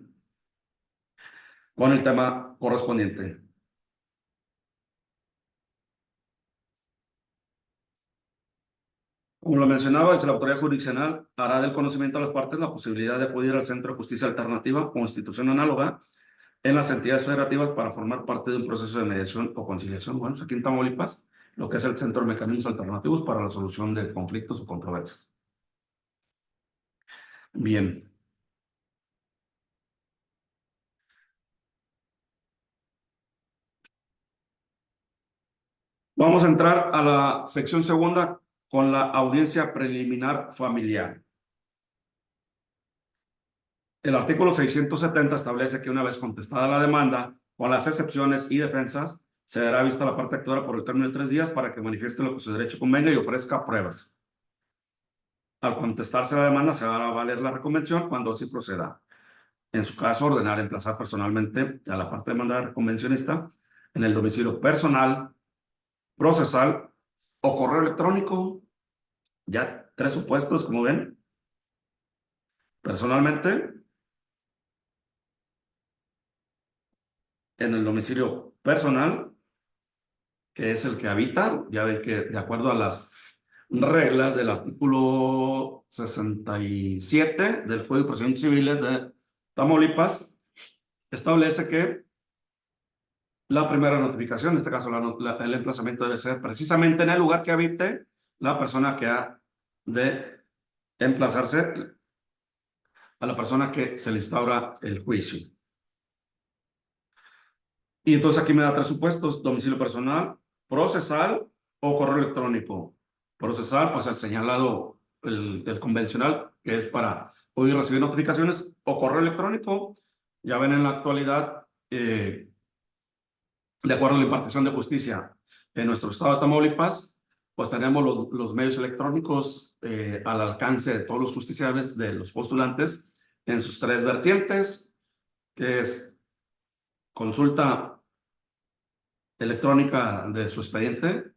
con el tema correspondiente. Como lo mencionaba, desde la autoridad jurisdiccional hará del conocimiento a las partes la posibilidad de acudir al Centro de Justicia Alternativa o institución análoga en las entidades federativas para formar parte de un proceso de mediación o conciliación. Bueno, aquí en Tamaulipas, lo que es el Centro de Mecanismos Alternativos para la Solución de Conflictos o Controversias. Bien. Vamos a entrar a la sección segunda con la audiencia preliminar familiar. El artículo 670 establece que una vez contestada la demanda, con las excepciones y defensas, se dará vista a la parte actora por el término de 3 días para que manifieste lo que su derecho convenga y ofrezca pruebas. Al contestarse la demanda, se dará a valer la reconvención cuando así proceda. En su caso, ordenar emplazar personalmente a la parte demandada reconvencionista en el domicilio personal, procesal o correo electrónico. Ya 3 supuestos, como ven. Personalmente, en el domicilio personal, que es el que habita, ya ven que de acuerdo a las reglas del artículo 67 del Código de Procedimientos Civiles de Tamaulipas, establece que la primera notificación, en este caso el emplazamiento debe ser precisamente en el lugar que habite la persona que ha de emplazarse a la persona que se le instaura el juicio. Y entonces aquí me da 3 supuestos: domicilio personal, procesal o correo electrónico. Procesal, pues el señalado, el convencional, que es para poder recibir notificaciones, o correo electrónico. Ya ven, en la actualidad, de acuerdo a la impartición de justicia en nuestro estado de Tamaulipas, pues tenemos los medios electrónicos al alcance de todos los justiciables, de los postulantes, en sus 3 vertientes, que es consulta electrónica de su expediente,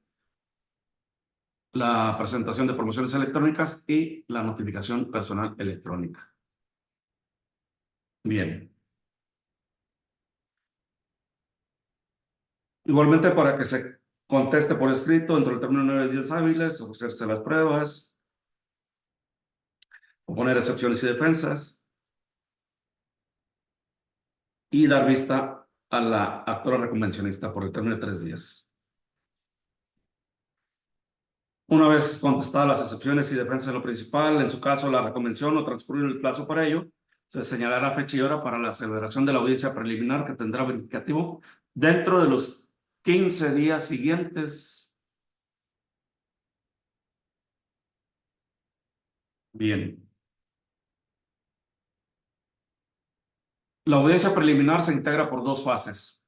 la presentación de promociones electrónicas y la notificación personal electrónica. Bien. Igualmente, para que se conteste por escrito dentro del término de 9 días hábiles, ofrecerse las pruebas, oponer excepciones y defensas, y dar vista a la actora reconvencionista por el término de 3 días. Una vez contestadas las excepciones y defensas de lo principal, en su caso la reconvención, o transcurrir el plazo para ello, se señalará fecha y hora para la celebración de la audiencia preliminar, que tendrá verificativo dentro de los 15 días siguientes. Bien. La audiencia preliminar se integra por 2 fases,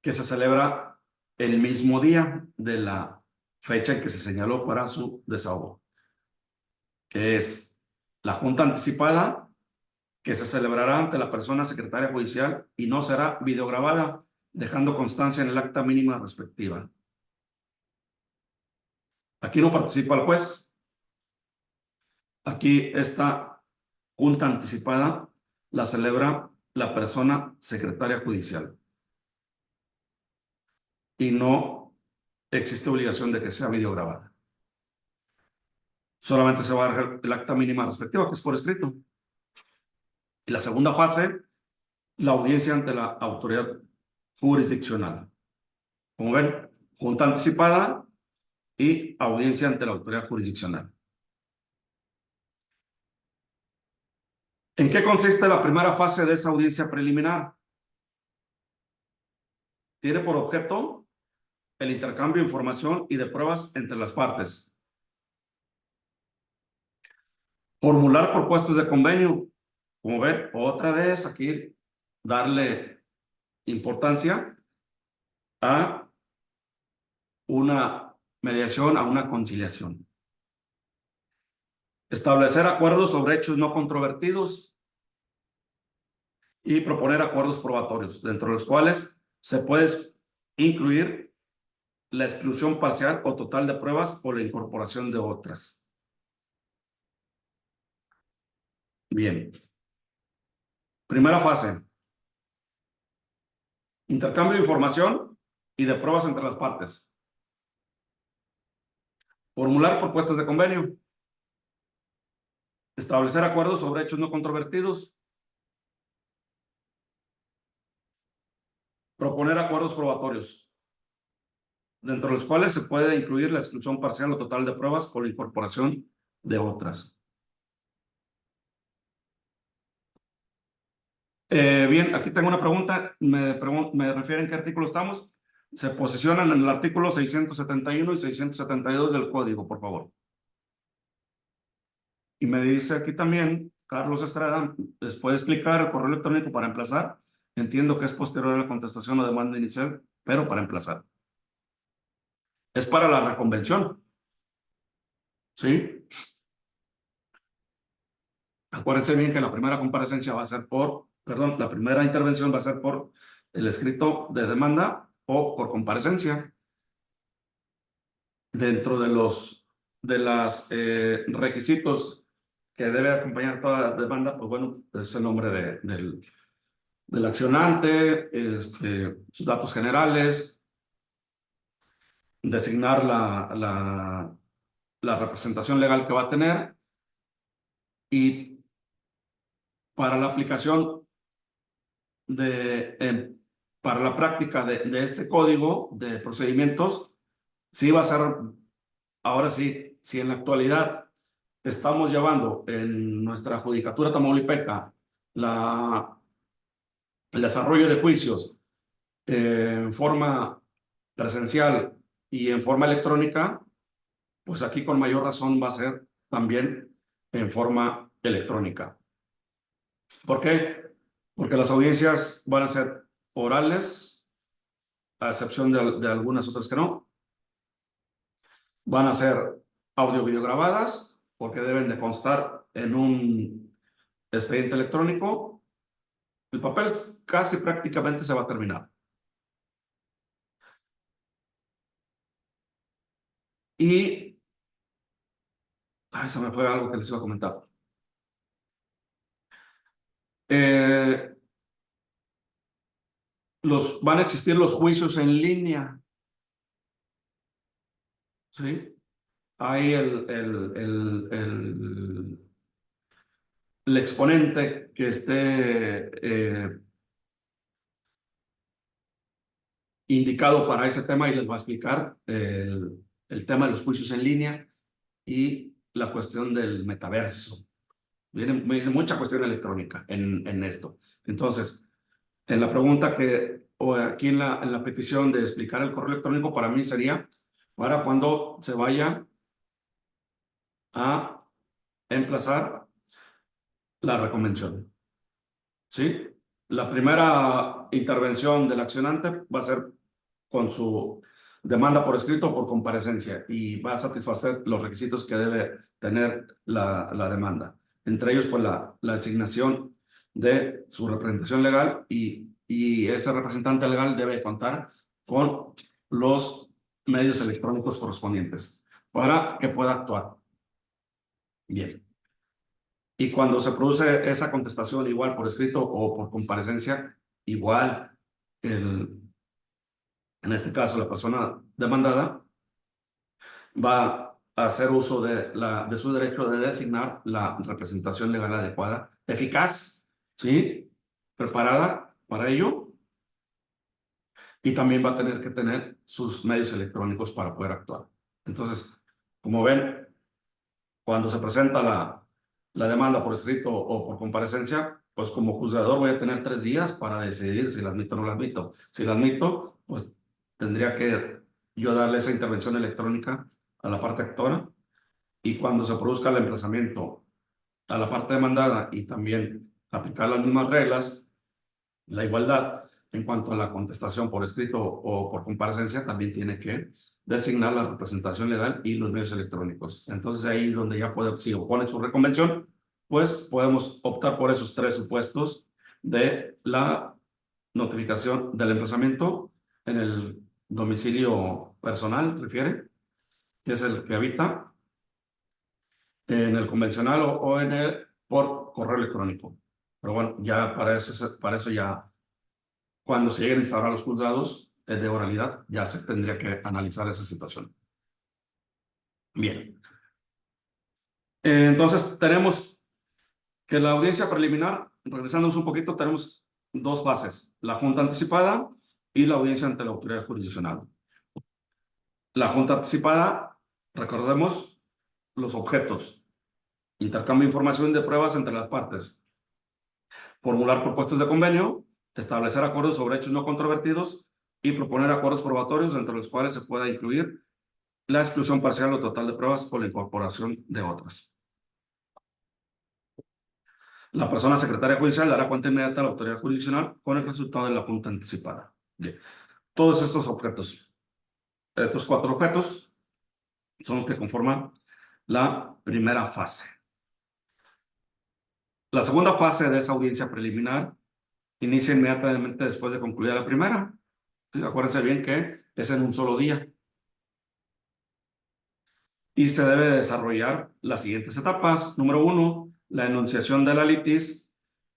que se celebra el mismo día de la fecha en que se señaló para su desahogo, que es la junta anticipada, que se celebrará ante la persona secretaria judicial y no será videograbada, dejando constancia en el acta mínima respectiva. Aquí no participa el juez. Aquí esta junta anticipada la celebra la persona secretaria judicial. Y no existe obligación de que sea videograbada. Solamente se va a dar el acta mínima respectiva, que es por escrito. Y la segunda fase, la audiencia ante la autoridad jurisdiccional. Como ven, junta anticipada y audiencia ante la autoridad jurisdiccional. ¿En qué consiste la primera fase de esa audiencia preliminar? Tiene por objeto el intercambio de información y de pruebas entre las partes. Formular propuestas de convenio. Como ven, otra vez aquí darle importancia a una mediación, a una conciliación. Establecer acuerdos sobre hechos no controvertidos y proponer acuerdos probatorios, dentro de los cuales se puede incluir la exclusión parcial o total de pruebas o la incorporación de otras. Bien. Primera fase. Intercambio de información y de pruebas entre las partes. Formular propuestas de convenio. Establecer acuerdos sobre hechos no controvertidos. Proponer acuerdos probatorios, dentro de los cuales se puede incluir la exclusión parcial o total de pruebas o la incorporación de otras. Bien, aquí tengo una pregunta. Me refieren qué artículo estamos. Se posicionan en el artículo 671 y 672 del código, por favor. Y me dice aquí también, Carlos Estrada, ¿les puede explicar el correo electrónico para emplazar? Entiendo que es posterior a la contestación o demanda inicial, pero para emplazar. Es para la reconvención. ¿Sí? Acuérdense bien que la primera comparecencia va a ser la primera intervención va a ser por el escrito de demanda o por comparecencia. Dentro de los requisitos que debe acompañar toda la demanda, pues bueno, es el nombre del accionante, sus datos generales, designar la representación legal que va a tener, y para la aplicación para la práctica de este código de procedimientos, sí va a ser ahora sí, si en la actualidad estamos llevando en nuestra judicatura tamaulipeca el desarrollo de juicios en forma presencial y en forma electrónica, pues aquí con mayor razón va a ser también en forma electrónica. ¿Por qué? Porque las audiencias van a ser orales, a excepción de algunas otras que no. Van a ser audio-videograbadas, porque deben de constar en un expediente electrónico. El papel casi prácticamente se va a terminar. Y ay, se me fue algo que les iba a comentar. Van a existir los juicios en línea. ¿Sí? Hay el exponente que esté indicado para ese tema y les va a explicar el tema de los juicios en línea y la cuestión del metaverso. Viene mucha cuestión electrónica en esto. Entonces, en la pregunta o aquí en la petición de explicar el correo electrónico, para mí sería para cuando se vaya a emplazar la reconvención. ¿Sí? La primera intervención del accionante va a ser con su demanda por escrito o por comparecencia y va a satisfacer los requisitos que debe tener la demanda. Entre ellos, pues la designación de su representación legal y ese representante legal debe contar con los medios electrónicos correspondientes para que pueda actuar. Bien. Y cuando se produce esa contestación, igual por escrito o por comparecencia, igual en este caso la persona demandada va a hacer uso de su derecho de designar la representación legal adecuada, eficaz, ¿sí? Preparada para ello, y también va a tener que tener sus medios electrónicos para poder actuar. Entonces, como ven, cuando se presenta la demanda por escrito o por comparecencia, pues como juzgador voy a tener 3 días para decidir si la admito o no la admito. Si la admito, pues tendría que yo darle esa intervención electrónica a la parte actora, y cuando se produzca el emplazamiento a la parte demandada y también aplicar las mismas reglas, la igualdad en cuanto a la contestación por escrito o por comparecencia, también tiene que designar la representación legal y los medios electrónicos. Entonces ahí donde ya puede, si opone su reconvención, pues podemos optar por esos 3 supuestos de la notificación del emplazamiento en el domicilio personal, refiere, que es el que habita, en el convencional o en el por correo electrónico. Pero bueno, ya para eso ya, cuando se lleguen a instaurar los juzgados de oralidad, ya se tendría que analizar esa situación. Bien. Entonces, tenemos que la audiencia preliminar, regresándonos un poquito, tenemos 2 fases, la junta anticipada y la audiencia ante la autoridad jurisdiccional. La junta anticipada, recordemos los objetos: intercambio de información de pruebas entre las partes, formular propuestas de convenio, establecer acuerdos sobre hechos no controvertidos y proponer acuerdos probatorios entre los cuales se pueda incluir la exclusión parcial o total de pruebas o la incorporación de otras. La persona secretaria judicial dará cuenta inmediata a la autoridad jurisdiccional con el resultado de la junta anticipada. Bien. Todos estos objetos, estos 4 objetos, son los que conforman la primera fase. La segunda fase de esa audiencia preliminar inicia inmediatamente después de concluir la primera. Acuérdense bien que es en un solo día. Y se debe desarrollar las siguientes etapas. Número 1, la enunciación de la litis,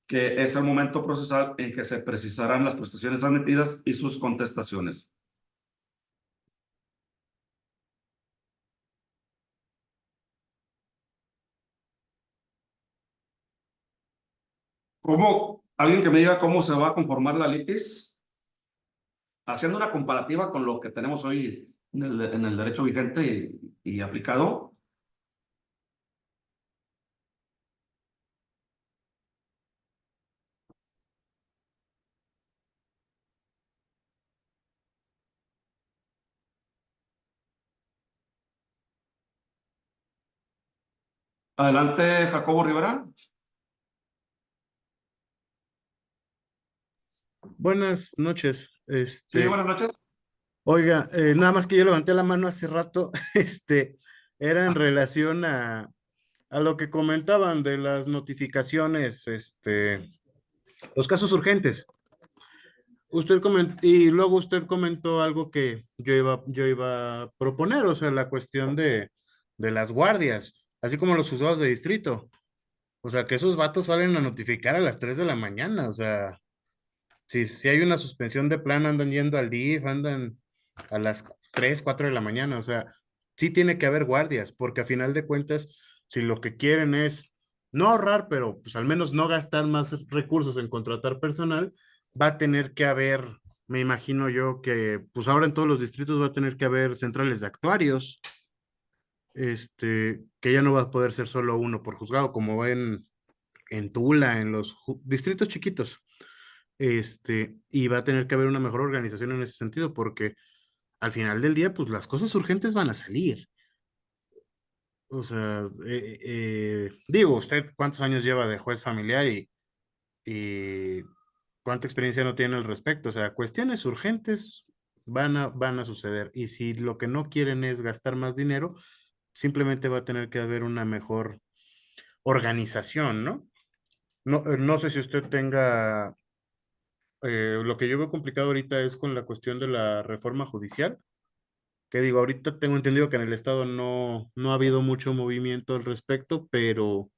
que es el momento procesal en que se precisarán las prestaciones admitidas y sus contestaciones. Alguien que me diga cómo se va a conformar la litis, haciendo una comparativa con lo que tenemos hoy en el derecho vigente y aplicado. Adelante, Jacobo Rivera. Buenas noches. Sí, buenas noches. Oiga, nada más que yo levanté la mano hace rato, era en relación a lo que comentaban de las notificaciones, los casos urgentes. Usted comentó, y luego usted comentó algo que yo iba a proponer, o sea, la cuestión de las guardias, así como los juzgados de distrito. O sea, que esos vatos salen a notificar a las 3 de la mañana, o sea, si hay una suspensión de plano, andan yendo al DIF, andan a las 3 4 de la mañana, o sea, sí tiene que haber guardias, porque a final de cuentas, si lo que quieren es no ahorrar, pero pues al menos no gastar más recursos en contratar personal, va a tener que haber, me imagino yo que pues ahora en todos los distritos va a tener que haber centrales de actuarios, que ya no va a poder ser solo uno por juzgado, como va en Tula, en los distritos chiquitos, y va a tener que haber una mejor organización en ese sentido, porque al final del día, pues las cosas urgentes van a salir. O sea, digo, ¿usted cuántos años lleva de juez familiar y cuánta experiencia no tiene al respecto? O sea, cuestiones urgentes van a suceder. Y si lo que no quieren es gastar más dinero, simplemente va a tener que haber una mejor organización, ¿no? No, no sé si usted tenga, lo que yo veo complicado ahorita es con la cuestión de la reforma judicial, que digo, ahorita tengo entendido que en el estado no ha habido mucho movimiento al respecto, pero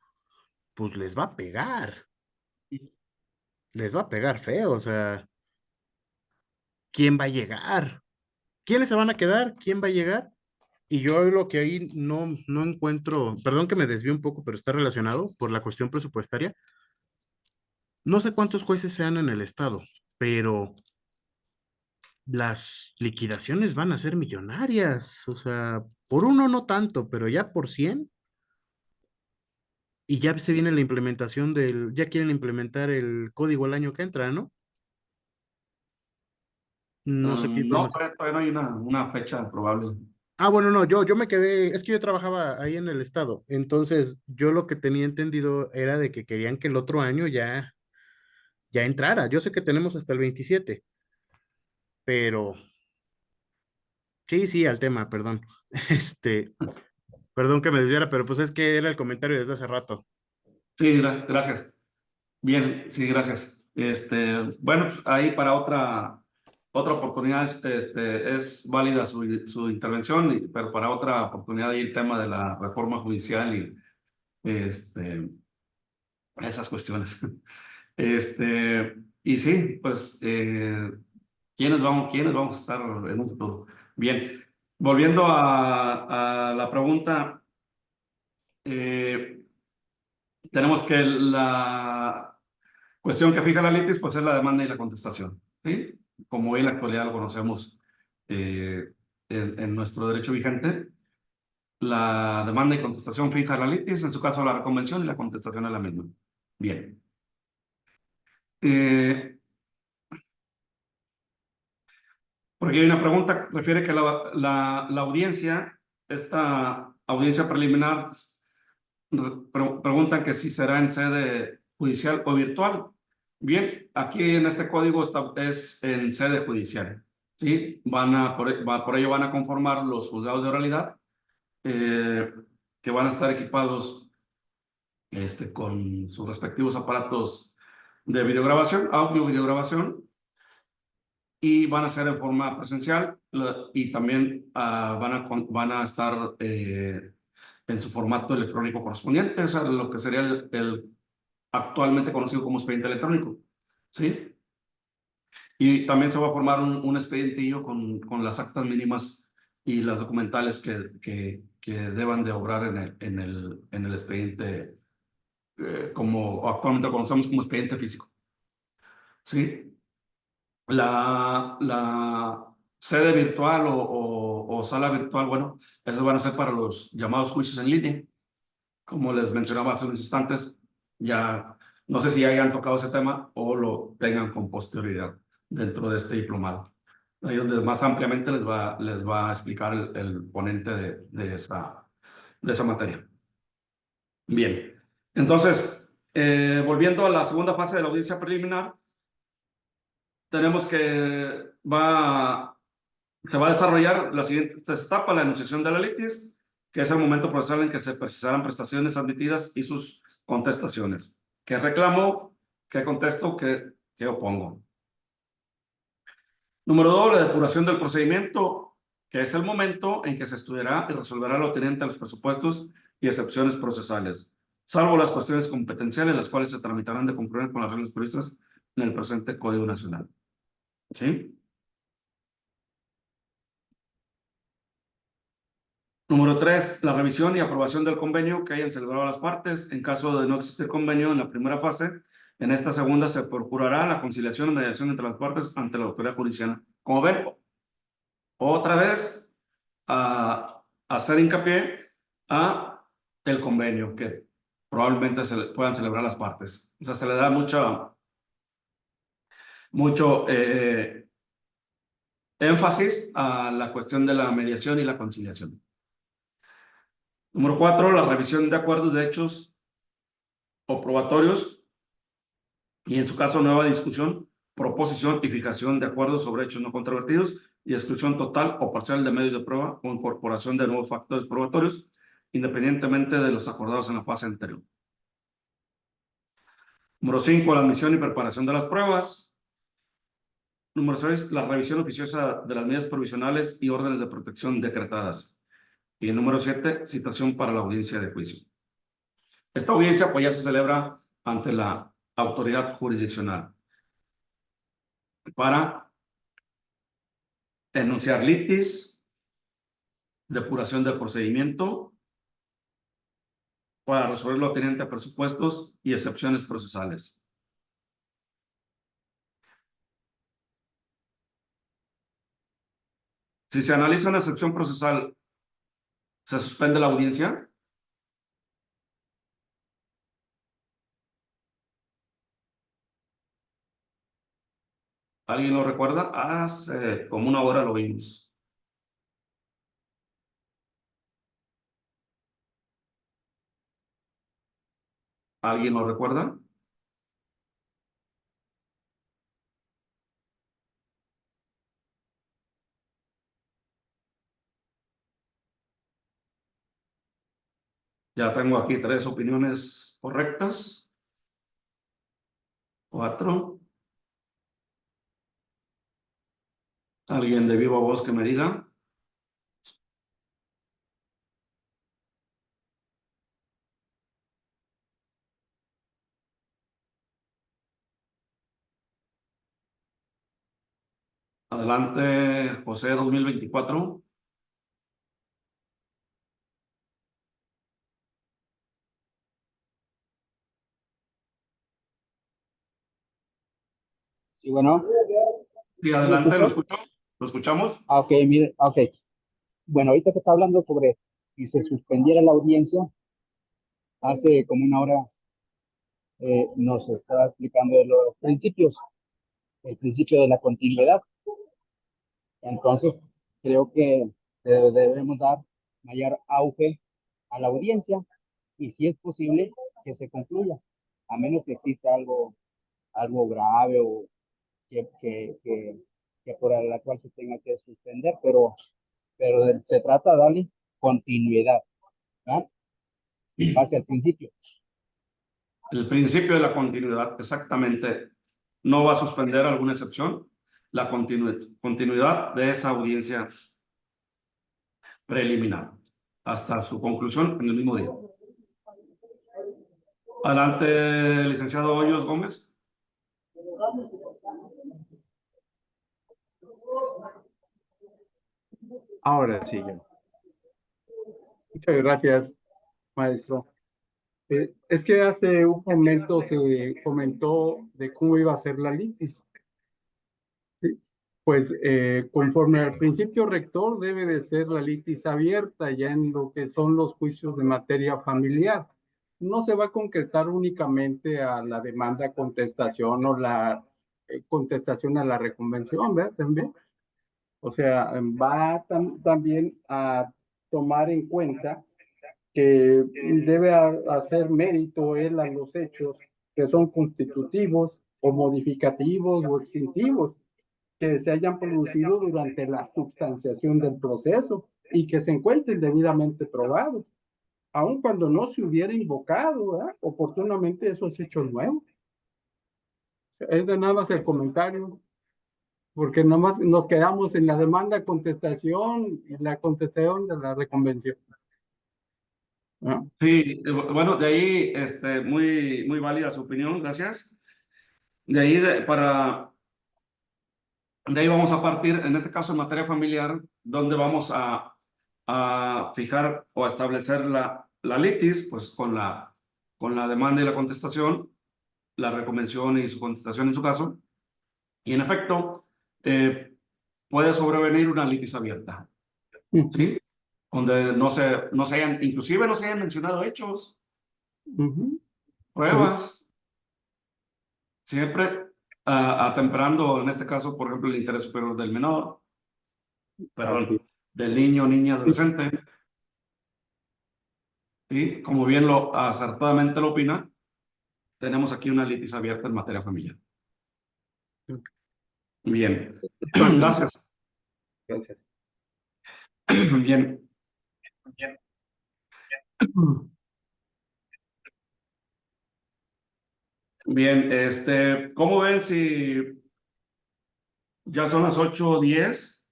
pues les va a pegar feo, o sea, ¿quién va a llegar? ¿Quiénes se van a quedar? ¿Quién va a llegar? Y yo lo que ahí no encuentro, perdón que me desvío un poco, pero está relacionado por la cuestión presupuestaria. No sé cuántos jueces sean en el estado, pero las liquidaciones van a ser millonarias, o sea, por uno no tanto, pero ya por 100, y ya se viene la implementación ya quieren implementar el código el año que entra, ¿no? No sé qué No, información. todavía no hay una fecha probable. Ah, bueno, no, yo me quedé, es que yo trabajaba ahí en el estado, entonces yo lo que tenía entendido era de que querían que el otro año ya entrara. Yo sé que tenemos hasta el 27, pero sí, al tema, perdón. Este, perdón que me desviara, pero pues es que era el comentario desde hace rato. Sí, gracias. Bien, sí, gracias. Bueno, ahí para otra oportunidad es válida su intervención, pero para otra oportunidad y el tema de la reforma judicial y esas cuestiones. Y sí, pues, ¿quiénes vamos a estar en un futuro? Bien, volviendo a la pregunta, tenemos que la cuestión que fija la litis, pues es la demanda y la contestación, ¿sí? Como en la actualidad lo conocemos en nuestro derecho vigente, la demanda y contestación fija la litis, en su caso la reconvención, y la contestación es la misma. Bien. Porque hay una pregunta que refiere que la audiencia, esta audiencia preliminar, preguntan que si será en sede judicial o virtual. Bien, aquí en este código es en sede judicial. ¿Sí? Por ello van a conformar los juzgados de oralidad, que van a estar equipados con sus respectivos aparatos de videograbación, audio-videograbación, y van a ser en forma presencial y también van a estar en su formato electrónico correspondiente, o sea, lo que sería el actualmente conocido como expediente electrónico, ¿sí? Y también se va a formar un expedientillo con las actas mínimas y las documentales que deban de obrar en el expediente, como actualmente lo conocemos como expediente físico, ¿sí? La sede virtual o sala virtual, bueno, esos van a ser para los llamados juicios en línea. Como les mencionaba hace unos instantes, ya no sé si hayan tocado ese tema o lo tengan con posterioridad dentro de este diplomado. Ahí donde más ampliamente les va a explicar el ponente de esa materia. Bien, entonces, volviendo a la segunda fase de la audiencia preliminar, tenemos que se va a desarrollar la siguiente etapa, la enunciación de la litis, que es el momento procesal en que se precisarán prestaciones admitidas y sus contestaciones. ¿Qué reclamo? ¿Qué contesto? ¿Qué opongo? Número 2, la depuración del procedimiento, que es el momento en que se estudiará y resolverá lo teniente a los presupuestos y excepciones procesales, salvo las cuestiones competenciales, las cuales se tramitarán de concluir con las reglas previstas en el presente Código Nacional. ¿Sí? Número 3, la revisión y aprobación del convenio que hayan celebrado las partes. En caso de no existir convenio en la primera fase, en esta segunda se procurará la conciliación y mediación entre las partes ante la autoridad judicial. Como ven, otra vez a hacer hincapié a el convenio que probablemente puedan celebrar las partes. O sea, se le da mucho énfasis a la cuestión de la mediación y la conciliación. Número 4, la revisión de acuerdos de hechos o probatorios y en su caso nueva discusión, proposición y fijación de acuerdos sobre hechos no controvertidos y exclusión total o parcial de medios de prueba o incorporación de nuevos factores probatorios independientemente de los acordados en la fase anterior. Número 5, la admisión y preparación de las pruebas. Número 6, la revisión oficiosa de las medidas provisionales y órdenes de protección decretadas. Y el número 7, citación para la audiencia de juicio. Esta audiencia pues ya se celebra ante la autoridad jurisdiccional para enunciar litis, depuración del procedimiento, para resolver lo teniente a presupuestos y excepciones procesales. Si se analiza una excepción procesal, ¿se suspende la audiencia? ¿Alguien lo recuerda? Hace como una hora lo vimos. ¿Alguien lo recuerda? Ya tengo aquí 3 opiniones correctas. 4. ¿Alguien de viva voz que me diga? Adelante, José 2024. Y bueno. Sí, adelante, lo escucho. ¿Lo escuchamos? Ok, mire, ok. Bueno, ahorita que está hablando sobre si se suspendiera la audiencia, hace como una hora nos está explicando de los principios, el principio de la continuidad. Entonces, creo que debemos dar mayor auge a la audiencia y si es posible que se concluya, a menos que exista algo grave o que por la cual se tenga que suspender, pero se trata de darle continuidad, ¿no? Base al principio. El principio de la continuidad, exactamente. No va a suspender alguna excepción. La continuidad de esa audiencia preliminar hasta su conclusión en el mismo día. Adelante, licenciado Hoyos Gómez. Ahora sí, ya. Muchas gracias, maestro. Es que hace un momento se comentó de cómo iba a ser la litis. ¿Sí? pues conforme al principio rector debe de ser la litis abierta ya en lo que son los juicios de materia familiar. No se va a concretar únicamente a la demanda contestación o la contestación a la reconvención, ¿verdad? También. O sea, va también a tomar en cuenta que debe hacer mérito él a los hechos que son constitutivos o modificativos o extintivos que se hayan producido durante la substanciación del proceso y que se encuentren debidamente probados, aun cuando no se hubiera invocado, ¿verdad?, oportunamente esos hechos nuevos. Es de nada más el comentario, porque nada más nos quedamos en la demanda contestación y la contestación de la reconvención. ¿No? Sí, bueno, de ahí muy válida su opinión, gracias. De ahí de ahí vamos a partir, en este caso en materia familiar, donde vamos a fijar o a establecer la litis, pues con la demanda y la contestación, la reconvención y su contestación en su caso. Y en efecto, puede sobrevenir una litis abierta, ¿sí? Donde no se hayan, inclusive no se hayan mencionado hechos, pruebas, siempre atemperando, en este caso, por ejemplo, el interés superior del menor, perdón, del niño, niña, adolescente. Y como bien acertadamente lo opina, tenemos aquí una litis abierta en materia familiar. Bien, gracias. Gracias. Bien. Bien, ¿cómo ven si ya son las 8:10?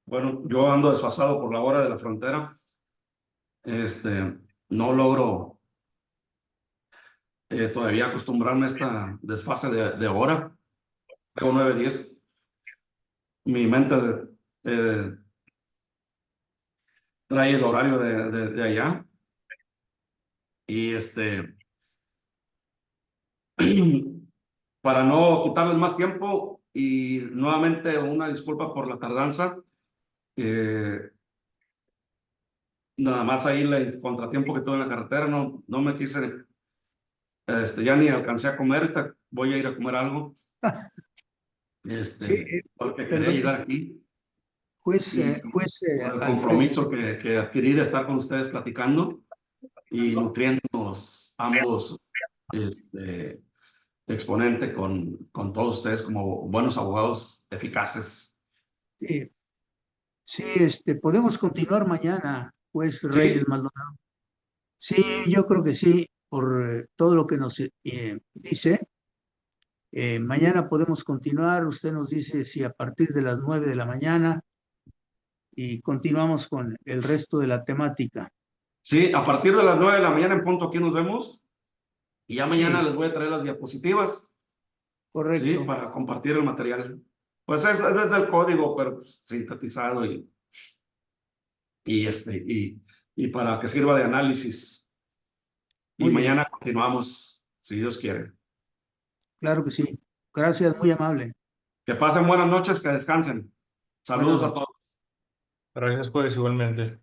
Bueno, yo ando desfasado por la hora de la frontera. No logro todavía acostumbrarme a esta desfase de hora. Tengo 9:10. Mi mente trae el horario de allá. Y para no quitarles más tiempo y nuevamente una disculpa por la tardanza. Nada más ahí el contratiempo que tuve en la carretera, no me quise, ya ni alcancé a comer, ahorita voy a ir a comer algo. Porque quería llegar aquí. Juez, el compromiso que adquirí de estar con ustedes platicando y nutriéndonos ambos, exponente con todos ustedes como buenos abogados eficaces. Sí, podemos continuar mañana, juez Reyes Maldonado. Sí, yo creo que sí, por todo lo que nos dice. Mañana podemos continuar, usted nos dice si a partir de las 9 de la mañana y continuamos con el resto de la temática. Sí, a partir de las 9 de la mañana en punto aquí nos vemos y ya mañana les voy a traer las diapositivas. Correcto. Sí, para compartir el material. Pues es el código, pero sintetizado y para que sirva de análisis. Y mañana continuamos, si Dios quiere. Claro que sí. Gracias, muy amable. Que pasen buenas noches, que descansen. Saludos a todos. Gracias, pues, igualmente.